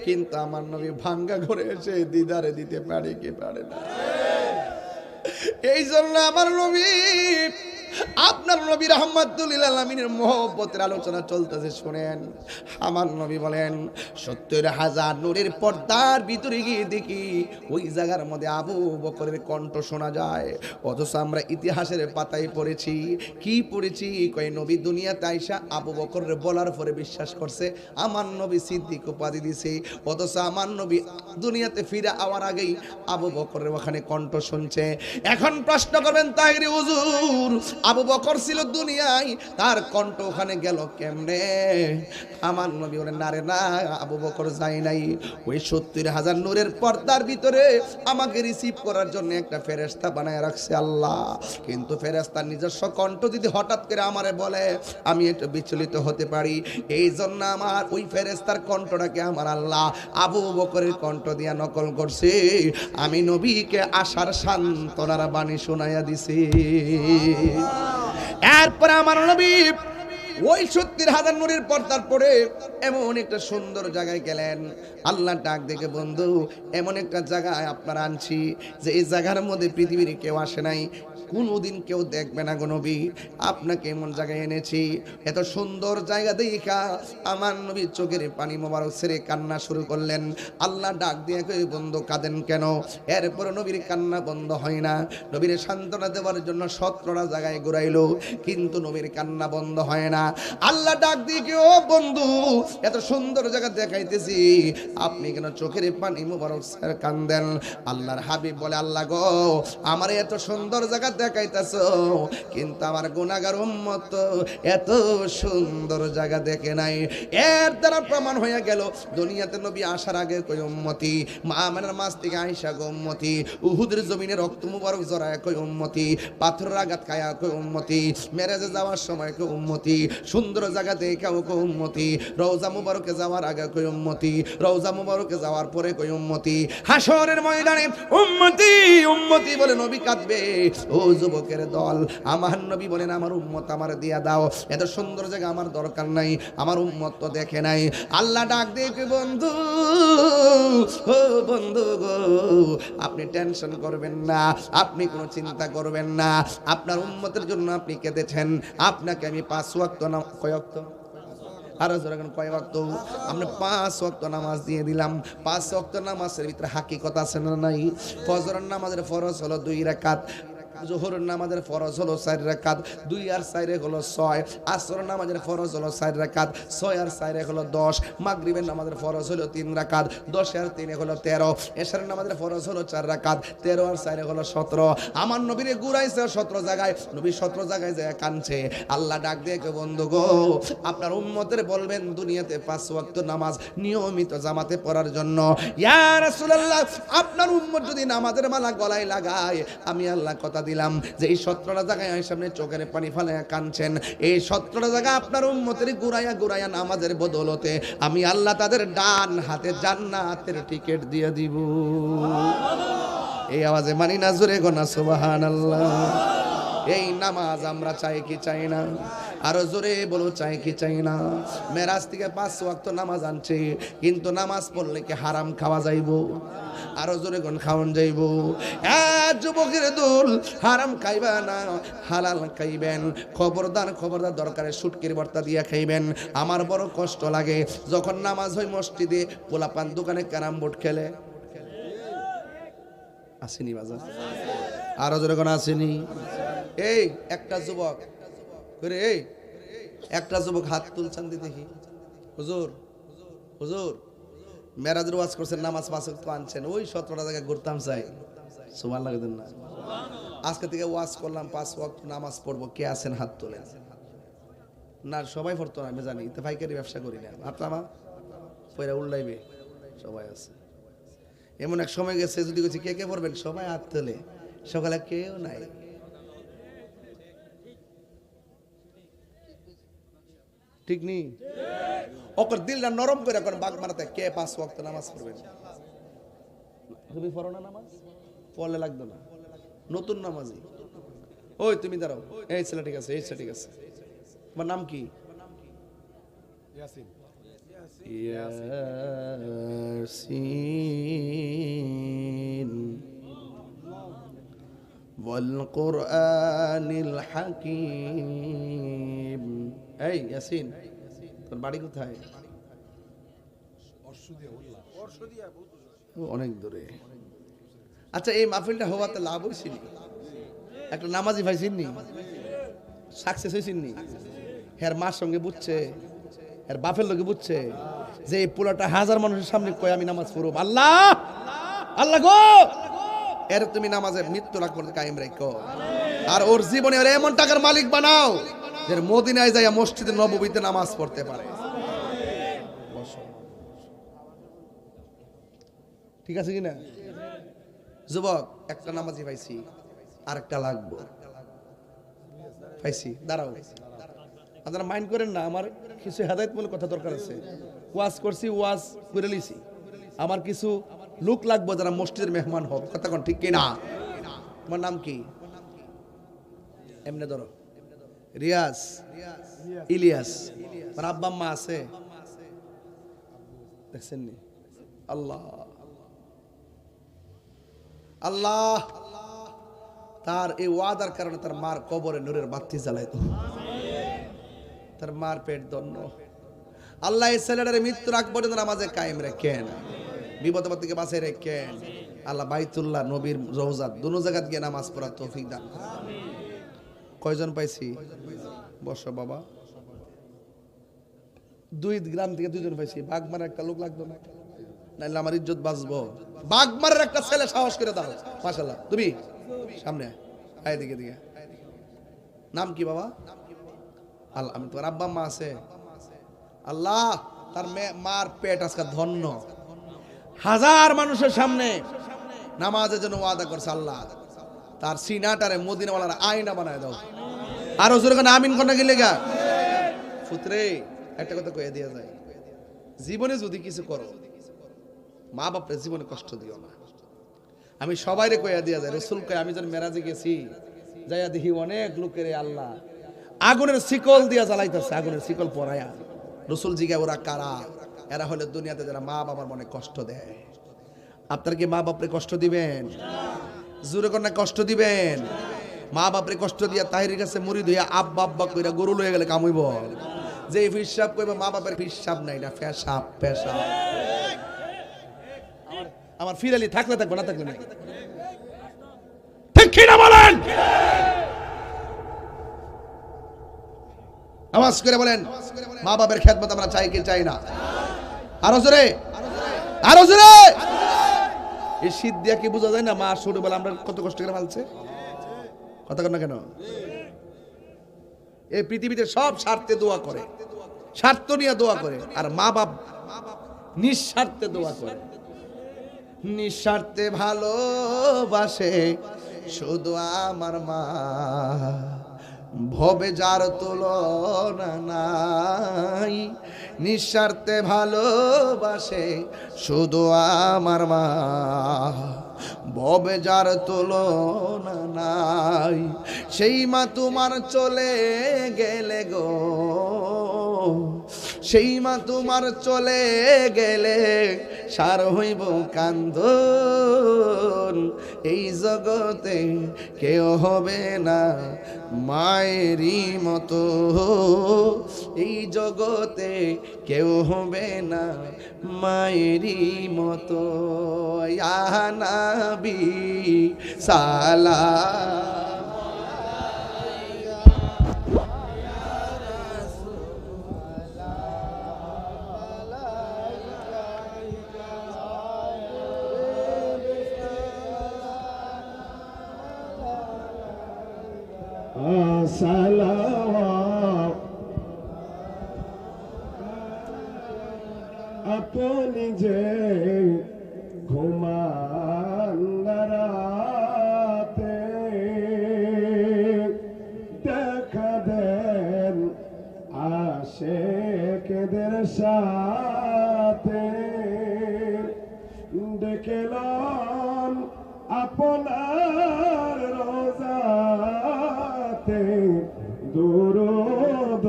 কিন্তু আমার নবী ভাঙ্গা ঘরে এসে দিদারে দিতে পারে কি পারে না? এই জন্য আমার নবী আপনার নবী রাহমাতুল লিল আলামিনের মহব্বতের আলোচনা চলতেছে, শুনেন। আমার নবী বলেন ৭০,০০০ নূরের পর্দার ভিতরে গিয়ে দেখি ওই জায়গার মধ্যে আবু বকরের কণ্ঠ শোনা যায়। অথচ আমরা ইতিহাসের পাতায় পড়েছি, কি পড়েছি, কয় নবী দুনিয়াতে আইসা আবু বকরের বলার পরে বিশ্বাস করছে, আমার নবী সিদ্দিক উপাধি দিছে। অথচ আমার নবী দুনিয়াতে ফিরে আওয়ার আগেই আবু বকরের ওখানে কণ্ঠ শুনছে। এখন প্রশ্ন করবেন তাহিরি হুজুর, আবু বকর ছিল দুনিয়ায়, তার কণ্ঠ ওখানে গেল কেমনে? আমার নবী বলেন, না রে না, আবু বকর যায় নাই। ওই ৭০,০০০ নূরের পর্দার ভিতরে আমাকে রিসিভ করার জন্য একটা ফেরেশতা বানায় রাখছে আল্লাহ। কিন্তু ফেরেশতার নিজস্ব কণ্ঠ যদি হঠাৎ করে আমারে বলে, আমি একটু বিচলিত হতে পারি। এই জন্য আমার ওই ফেরেশতার কণ্ঠটাকে আমার আল্লাহ আবু বকরের কণ্ঠ দিয়া নকল করছে। আমি নবীকে আশার সান্ত্বনার বাণী শোনাইয়া দিছি। এরপর আমার নবী ওই ৭০,০০০ নূরের পর্দার পরে এমন একটা সুন্দর জায়গায় গেলেন। আল্লাহ ডাক দেখে, বন্ধু এমন একটা জায়গায় আপনারা আনছি যে এই জায়গার মধ্যে পৃথিবীর কেউ আসে নাই, কোনোদিন কেউ দেখবে না গো নবী, আপনাকে এমন জায়গায় এনেছি। এত সুন্দর জায়গা দেখা আমার নবী চোখের পানি মোবারক ছেড়ে কান্না শুরু করলেন। আল্লাহ ডাক দিয়ে কই, বন্ধু কাঁদেন কেন? এরপর নবীর কান্না বন্ধ হয় না। নবীর সান্ত্বনা দেওয়ার জন্য ১৭টা জায়গায় ঘুরাইলো, কিন্তু নবীর কান্না বন্ধ হয় না। আল্লাহ ডাক দিয়ে কি, ও বন্ধু এত সুন্দর জায়গা দেখাইতেছি, আপনি কেন চোখের পানি মোবারক ছেড়ে কান্দেন? আল্লাহর হাবিব বলে, আল্লাহ গো, আমার এত সুন্দর জায়গা দেখাইতেছো, কিন্তু আমার গুনাহগার উম্মত এত সুন্দর জায়গা দেখে নাই। এর দ্বারা প্রমাণ হয়ে গেল দুনিয়াতে নবী আসার আগে কই উম্মতি, মা আমেনার মাছ থেকে আয়েশা কই উম্মতি, উহুদের জমিনে রক্ত মুবারক জড়ায় কই উম্মতি, পাথরের আঘাত খায়া কই উম্মতি, মেরাজে যাওয়ার সময় কই উম্মতি, সুন্দর জায়গা দেখাও কই উম্মতি, রওজা মুবারকে যাওয়ার আগে কই উম্মতি, রওজা মুবারকে যাওয়ার পরে কই উম্মতি, হাসরের ময়দানে উম্মতি উম্মতি বলে নবী কাঁদবে। ও যুবকের দল, আমার নবী বলেন, আমার উম্মত আমার দিয়া দাও, এত সুন্দর জায়গা আমার দরকার নাই, আমার উম্মত তো দেখে নাই। আল্লাহ ডাক দেখে, বন্ধু ও বন্ধু গো, আপনি টেনশন করবেন না, আপনি কোনো চিন্তা করবেন না, আপনার উম্মতের জন্য আপনি কেঁদেছেন, আপনাকে আমি 5 ওয়াক্ত কয় ওয়াক্ত আরো যখন কয় ওয়াক্ত, আমরা 5 ওয়াক্ত নামাজ দিয়ে দিলাম। 5 ওয়াক্ত নামাজের ভিতরে হাকিকত আছে না নাই? ফজরের নামাজের ফরজ হলো 2 রাকাত, জোহরের নামাজের ফরজ হলো 4 রাকাত, 2 আর 4 হলো 6, আসরের নামাজের ফরজ হলো 4 রাকাত, 6 আর 4 হলো 10, মাগরিবের নামাজের ফরজ হলো 3 রাকাত, 10 আর 3 হলো 13, এশারের নামাজের ফরজ হলো 4 রাকাত, 13 আর 4 হলো 17। আমার নবীরে ঘুরাইছে 17 জায়গায়, নবী 17 জায়গায় যায় কাঁদছে। আল্লাহ ডাক দিয়ে কে, বন্ধু গো, আপনার উম্মতের বলবেন দুনিয়াতে 5 ওয়াক্ত নামাজ নিয়মিত জামাতে পড়ার জন্য। ইয়া রাসূলুল্লাহ, আপনার উম্মত যদি নামাজের মালা গলায় লাগায়, আমি আল্লাহ কথা দিলাম যে এই 17টা জায়গায় আমার সামনে চোখের পানি ফালায়া কাঁদছেন, এই 17টা জায়গা আপনার উম্মতের ঘুরাইয়া ঘুরাইয়া নামাজের বদলতে আমি আল্লাহ তাদের ডান হাতে জান্নাতের টিকিট দিয়ে দিব। এই আওয়াজে মানি না জোরে গোনা সুবহানাল্লাহ। এই নামাজ আমরা চাই কি চাই না? আরো জোরে বলো, চাই কি চাই না? মেরাজ থেকে 5 ওয়াক্ত নামাজ আনছে, কিন্তু নামাজ পড়লে কি হারাম খাওয়া যাইবো? আরো জোরে কোন খাওয়ান যাইবো? যুবকের দল, হারাম খাইবা না, হালাল খাইবেন। খবরদার খবরদার, দরকারে শুটকির ভর্তা দিয়া খাইবেন। আমার বড় কষ্ট লাগে যখন নামাজ হয় মসজিদে, পোলাপান দোকানে ক্যারাম বোর্ড খেলে। আসেনি বাজার? আরো জোরে কোন আসেনি? এই একটা যুবক করে, এই একটা যুবক হাত তুলছেন দেখি, হুজুর হুজুর মেরাজের ওয়াজ করছেন, নামাজ 5 ওয়াক্ত আনছেন, ওই 17টা জায়গায় ঘুরতাম চাই। সুবহানাল্লাহ লাগেন না? আজকে থেকে ওয়াজ করলাম 5 ওয়াক্ত নামাজ পড়বো, কে আছেন হাত তোলেন? না সবাই পড়তো না, আমি জানি, তো পাইকারি ব্যবসা করি না, হাত আমার পয়রা উল্লাইবে, সবাই আছে। এমন এক সময় গেছে, যদি বলছি কে কে পড়বেন, সবাই হাত তোলে, সকালে কেউ নাই। ঠিক নেই? ওকর দিলটা নরম করে এখন বাগ মারাতে, কে 5 ওয়াক্ত নামাজ পড়বেন? তুমি পড়ো না নামাজ? পড়লে লাগতো না, নতুন নামাজি। ওই তুমি দাঁড়াও, এই ছেলে ঠিক আছে, এই ছেলে ঠিক আছে। তোমার নাম কি? ইয়াসিন। ইয়াসিন। ওয়াল কুরআনিল হাকীম। এই ইয়াসিন, তোর বাড়ি কোথায়? অনেক দূরে। আচ্ছা, এই মাহফিলটা হওয়াতে লাভ হয়েছিল? একটা নামাজি পাইছেন নি? সাকসেস হয়েছেন নি? এর মার সঙ্গে বুঝছে, এর বাপের লোকে বুঝছে যে এই পোলাটা হাজার মানুষের সামনে কয় আমি নামাজ পড়ব, আল্লাহ আল্লাহ গো, এর তুমি নামাজে মৃত্যু লাগ করতে কায়েম রাখো। আর ওর জীবনে ওর এমন টাকার মালিক বানাও যে মদিনায় যাইয়া মসজিদে নববীতে নামাজ পড়তে পারে। ঠিক আছে কিনা? যুবক, একটা নামাজি পাইছি, আরেকটা লাগবো। পাইছি, দাঁড়াও, আপনারা মাইন্ড করেন না, আমার কিছু হেদায়েতমূলক কথা দরকার আছে। ওয়াজ করছি, ওয়াজ করে লিছি, আমার কিছু লোক লাগবো যারা মসজিদের মেহমান হোক। কথা কোন ঠিক কিনা? তোমার নাম কি? এমনে ধরো, রিয়াজ, ইলিয়াস। আমার আব্বা আম্মা আছে? দেখছেন নি? আল্লাহ আল্লাহ তার এই ওয়াদার কারণে তার মার কবরে নূরের বাতি জ্বালাইতো, তার মার পেট দন্ন। আল্লাহ এই ছেলেটার মৃত্যুর আগ পর্যন্ত নামাজে কায়েম রেখেন, বিপদ আপদ থেকে বাঁচাই রেখেন। আল্লাহ বাইতুল্লাহ, নবীর রওজা, দুনো জায়গায় গিয়ে নামাজ পড়ার তৌফিক দান। কয়জন পাইছি? বসো বাবা। 2 গ্রাম থেকে 2 জন পাইছি। বাগমার একটা লোক লাগতো না, নাইলে আমার ইজ্জত বাঁচবো। বাগমারের একটা ছেলে সাহস করে দাও, মাশাআল্লাহ। তুমি সামনে আয়, দিকে দিকে। নাম কি বাবা? আল্লাহ, আমি তোমার আব্বা মা আছে? আল্লাহ তার মার পেট আজকে ধন্য, হাজার মানুষের সামনে নামাজের জন্য ওয়াদা করছে। আল্লাহ তার সিনাটারে মদিনাওয়ালার আয়না বানায় দাও। আরো জোরে করে আমিন কোন গেলে গা। পুত্রে, একটা কথা কয়ে দিয়া যায়, জীবনে যদি কিছু করো, মা বাপরে জীবনে কষ্ট দিও না। আমি সবাইরে কইয়া দিয়া যায়, রসুল কয় আমি যখন মেরাজে গেছি, যাইয়া দেখি অনেক লোকের আল্লাহ আগুনের শিকল দিয়া জ্বালাইতেছে, আগুনের শিকল পরায়া। রসুল জিগা ওরা কারা? এরা হলে দুনিয়াতে যারা মা বাবার মনে কষ্ট দেয়। আপনার কি মা বাপরে কষ্ট দিবেন? জোরে কন্যা কষ্ট দিবেন? মা বাপরে কষ্ট দিয়া তাহিরের কাছে মুরিদ হইয়া আব্বা আব্বা কইরা গরু লয়ে গেলে কামুইব। যে ফিসাব কইবা, মা বাপের ফিসাব নাই, না ফেসাব পেশাব। আমার ফিরালি থাকলে থাকবো, না থাকলে না। ঠিক কি না বলেন? আওয়াজ করে বলেন, মা বাবার খেদমত আমরা চাই কি চাই না? আরো জোরে, আরো জোরে। এই শীত দিয়া কি বোঝা যায় না মা ছোটবেলা আমরা কত কষ্ট করে পালছে? কথা কর না কেন? এই পৃথিবীতে সব স্বার্থে দোয়া করে, স্বার্থ নিয়ে দোয়া করে, আর মা বাপ নিঃস্বার্থে দোয়া করে। নিঃস্বার্থে ভালোবাসে শুধু আমার মা, ভবে যার তুলনা নাই। নিঃস্বার্থে ভালোবাসে শুধু আমার মা, ভবে যার তুলনা নাই। সেই মা তোমার চলে গেলে গো, সেই মা তোমার চলে গেলে সার হইব কান্দন। এই জগতে কেউ হবে না মায়েরই মতো, এই জগতে কেউ হবে না মায়েরই মতো। ইয়া নবী সালাম সালাওয়াত আপনি যে ঘুমান রাতে দেখা দেন আশিকদের সাথে, দেখলাম আপনার রোজাতে দুরূদ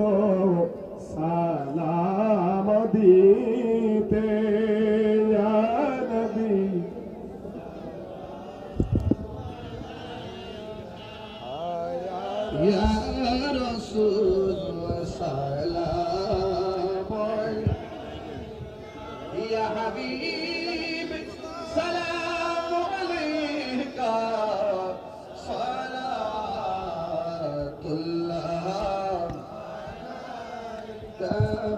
সালাম দিতে। ইয়া নবী হাবিব সালাম আলাইকা সালাতুল্লাহ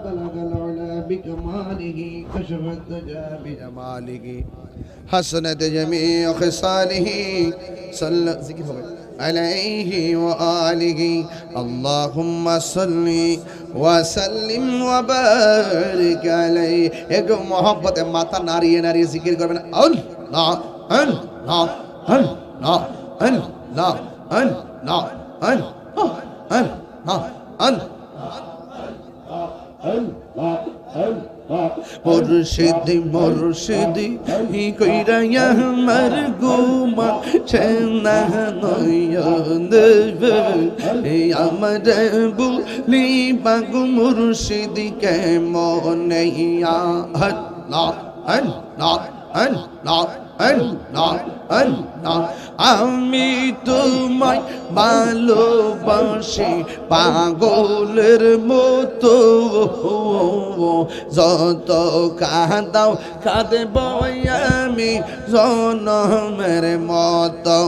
بلغ العلا بكماله كشف الدجى بجماله حسنت جميع خصاله صلى ذكر عليه وآله اللهم صل وسلم وبارك عليه एक मोहब्बत माता नारिये नारिये जिक्र करবেন अल्लाह अल्लाह अल्लाह अल्लाह अल्लाह अल्लाह अल्लाह মুর্শিদ মুর্শিদ কইরা আমার গুমা চেনা নয়ন আমার বুলি বাগু মুর্শিদ কেমন আল্লাহ আল্লাহ আল্লাহ আল্লাহ আল্লাহ আমি তোমায় ভালোবাসি পাগলের মতো যত কাঁদাও কাঁদব আমি জনমের মতো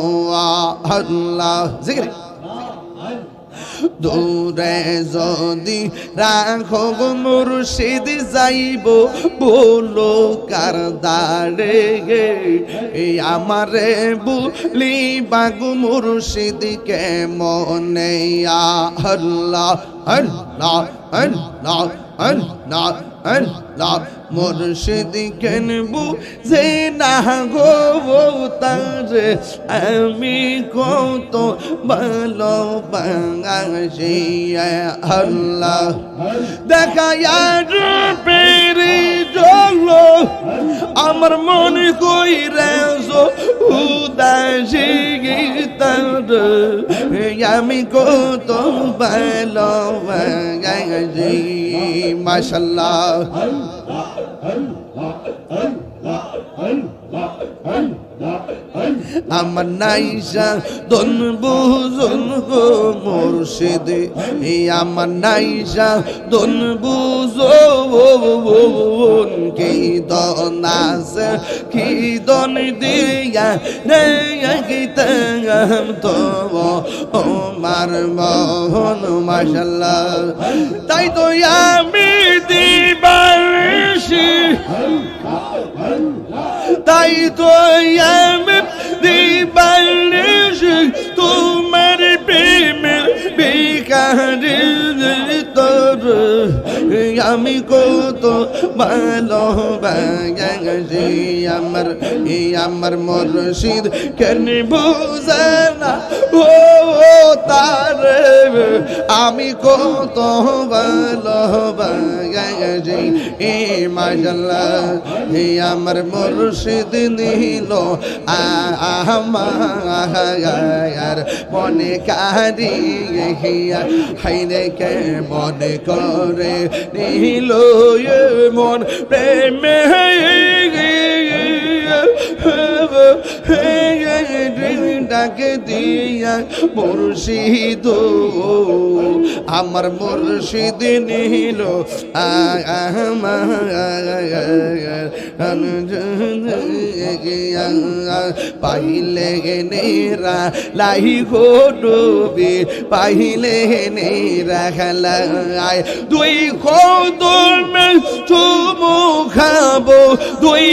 আল্লাহ জিকির দূরে যদি রাখো মুর্শিদ যাইব বলো কার দাঁড়ে আমারে বুলি বাগু মুর্শিদ কেমনে আল্লাহ আল্লাহ আল্লাহ আল্লাহ আল্লাহ মুর্শিদ কেনবু যে না গো তারে আমি কত ভালোবাসি আল্লাহ দেখায়া পেরে চলো আমার মনে কইরে উদাসী তারে আমি কত ভালোবাসি মাশাআল্লাহ আমার নাইসা দন বুঝুন গো মুর্শিদ আমার নাইসা দন বুঝুন কি দন আছে কি দন দিয়া রে গীতাম তো আমার মন মাশাআল্লাহ তাই তো আমি দিবাসি তাই তো আমি দিবাসি তোমার প্রেমের বিকারি তোর আমি কত ভালোবাসি আমার মুর্শিদ কেন বুঝে না ও তারে আমি কত ভালোবাসি মাশাআল্লাহ আমার মুর্শিদ নিল আমার মনে কারি হাইরে কে মনে করে নিল মন প্রেমে ডাকে দিয়া মুর্শিদ আমার মুর্শিদ নিল পাইলে নেরা লাই গো ডুবি পাইলে নেরা খেলায় দুই খোদমে চুমু খাবো দুই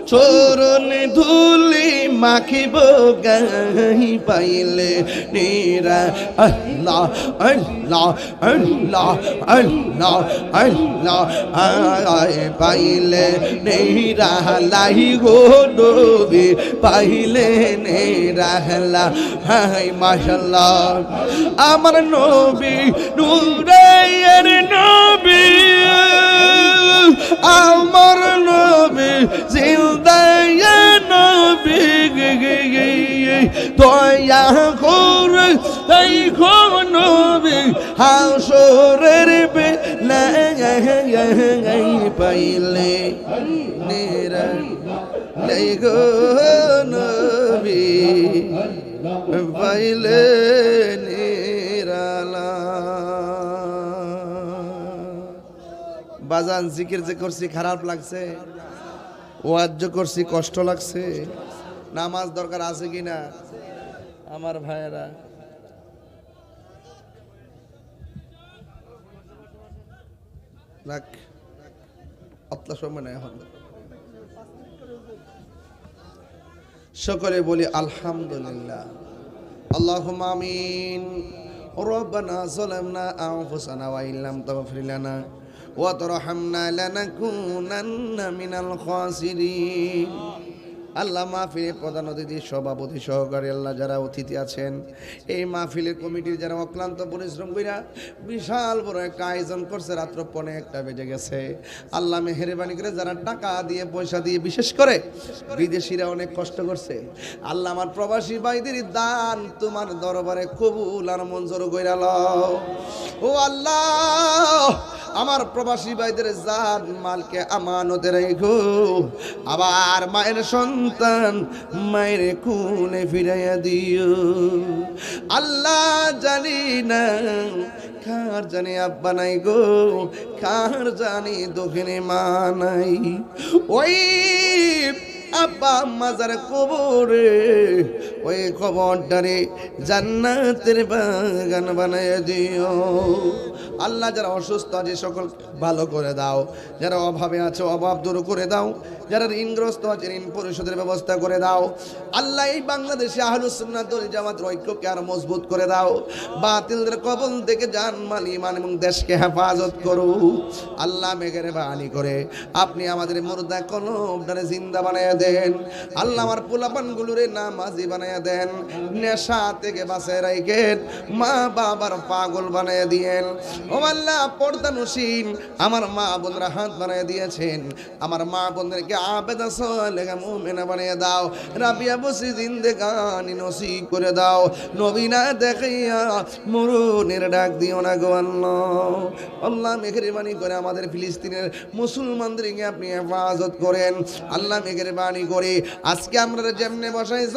চরণ ধুলি মাখিব গাই পাইলে নিরা আল্লাহ আল্লাহ আল্লাহ আল্লাহ আল্লাহ আয় পাইলে নিরা লাই গো ডুবি পাইলে নিরা হাই মাশাআল্লাহ আমার নবী নূরের নবী আমার নবী জিন্দা নবী দয়া করে তাই নবী হাসরের বেলায় পাইলে নেরা লাই গো নবী পাইলে নিরালা বাজান জিকির যে করছি খারাপ লাগছে, ওয়াজ যে করছি কষ্ট লাগছে, নামাজ দরকার আছে কিনা আমার ভাইয়েরা? রাখ অতলা সময় নেই এখন। সকলে বলি আলহামদুলিল্লাহ, আল্লাহুম্মা আমিন। রব্বানা যালামনা আনফুসানা ওয়া ইল্লাম তাগফির লানা ওয়া তারহামনা লানাকুনান্না মিনাল খাসিরিন। আল্লাহ মাহফিলের প্রধান অতিথি, সভাপতি, সহকারী, আল্লাহ যারা অতিথি আছেন, এই মাহফিলের কমিটির যারা অক্লান্ত পরিশ্রম কইরা বিশাল বড় একটা আয়োজন করছে, রাত্র 1:15 বেজে গেছে। আল্লাহ মেহেরবানি করে যারা টাকা দিয়ে পয়সা দিয়ে, বিশেষ করে বিদেশিরা অনেক কষ্ট করছে, আল্লাহ আমার প্রবাসী ভাইদের দান তোমার দরবারে কবুল আর মঞ্জুর কইরা লও। ও আল্লাহ, আমার প্রবাসী ভাইদের জান মালকে আমানতে রেখো, আবার মায়ের সন্তান মায়ের কোলে ফিরাইয়া দিও। আল্লাহ জানি না কার জানি আব্বা নাই গো, কার জানি দক্ষিণে মা নাই, ওই আব্বা আম্মা যারা কবরে, ওই কবরটারে জান্নাতের বাগান বানায় দিও। আল্লাহ যারা অসুস্থ আছে সকল ভালো করে দাও, যারা অভাবে আছে অভাব দূর করে দাও, যারা ঋণগ্রস্ত আছে ঋণ পরিশোধের ব্যবস্থা করে দাও। আল্লাহ এই বাংলাদেশে আহলুস সুন্নাত ওয়াল জামাতের ঐক্যকে আরো মজবুত করে দাও, বাতিলদের কবল থেকে জানমাল ঈমান এবং দেশকে হেফাজত করো। আল্লাহ মেহেরবানি করে আপনি আমাদের মুর্দা কলবটারে জিন্দা বানায়া দেন। আল্লাহ আমার পোলাপানগুলোরে নামাজি বানায়া দেন, নেশা থেকে বাঁচায় রাখেন, মা বাবার পাগল বানায়া দিয়েন। ও আল্লাহ পর্দানসীন আমার মা বোনরা হাত বানায়া দিয়েছেন, আমার মা বোনদেরকে আবেদা সালেহা মুমিনা বানিয়ে দাও, রাবিয়া বসি জিন্দেগানি নসিব করে দাও। নবী না দেখিয়া মরণের ডাক দিও না গো আল্লাহ। আল্লাহ মেহেরবানি করে আমাদের ফিলিস্তিনের মুসলমানদেরকে আপনি হেফাজত করেন। আল্লাহ মেহেরবানি করে আজকে আমরা যেমনে বসাইছ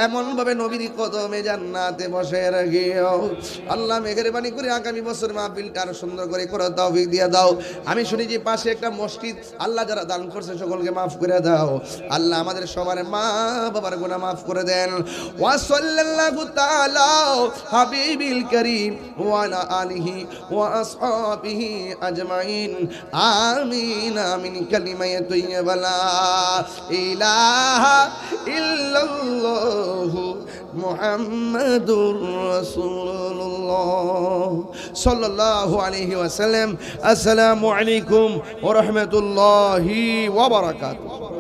এমন ভাবে নবীর কদমে জান্নাতে বসে রাখিও। আল্লাহ মেহেরবানি করে আগামী বছর মাহফিলটা আরো সুন্দর করে তৌফিক দিয়ে দাও। আমি শুনেছি পাশে একটা মসজিদ, আল্লাহ যারা দান করছে সকলকে মাফ করে দাও। আল্লাহ আমাদের সবার মা বাবার গুনাহ মাফ করে দেন। ওয়া সাল্লাল্লাহু তাআলা হাবিবিল কারীম ওয়া আলা আলিহি ওয়া আসহাবিহি আজমাইন। আমিন আমিন। কালিমায়ে তাইয়্যিবা লা ইলাহা ইল্লাল্লাহু মুহাম্মাদুর রাসূলুল্লাহ সাল্লাল্লাহু আলাইহি ওয়াসাল্লাম। আসসালামু আলাইকুম ওয়া রাহমাতুল্লাহি ওয়া বারাকাতুহু।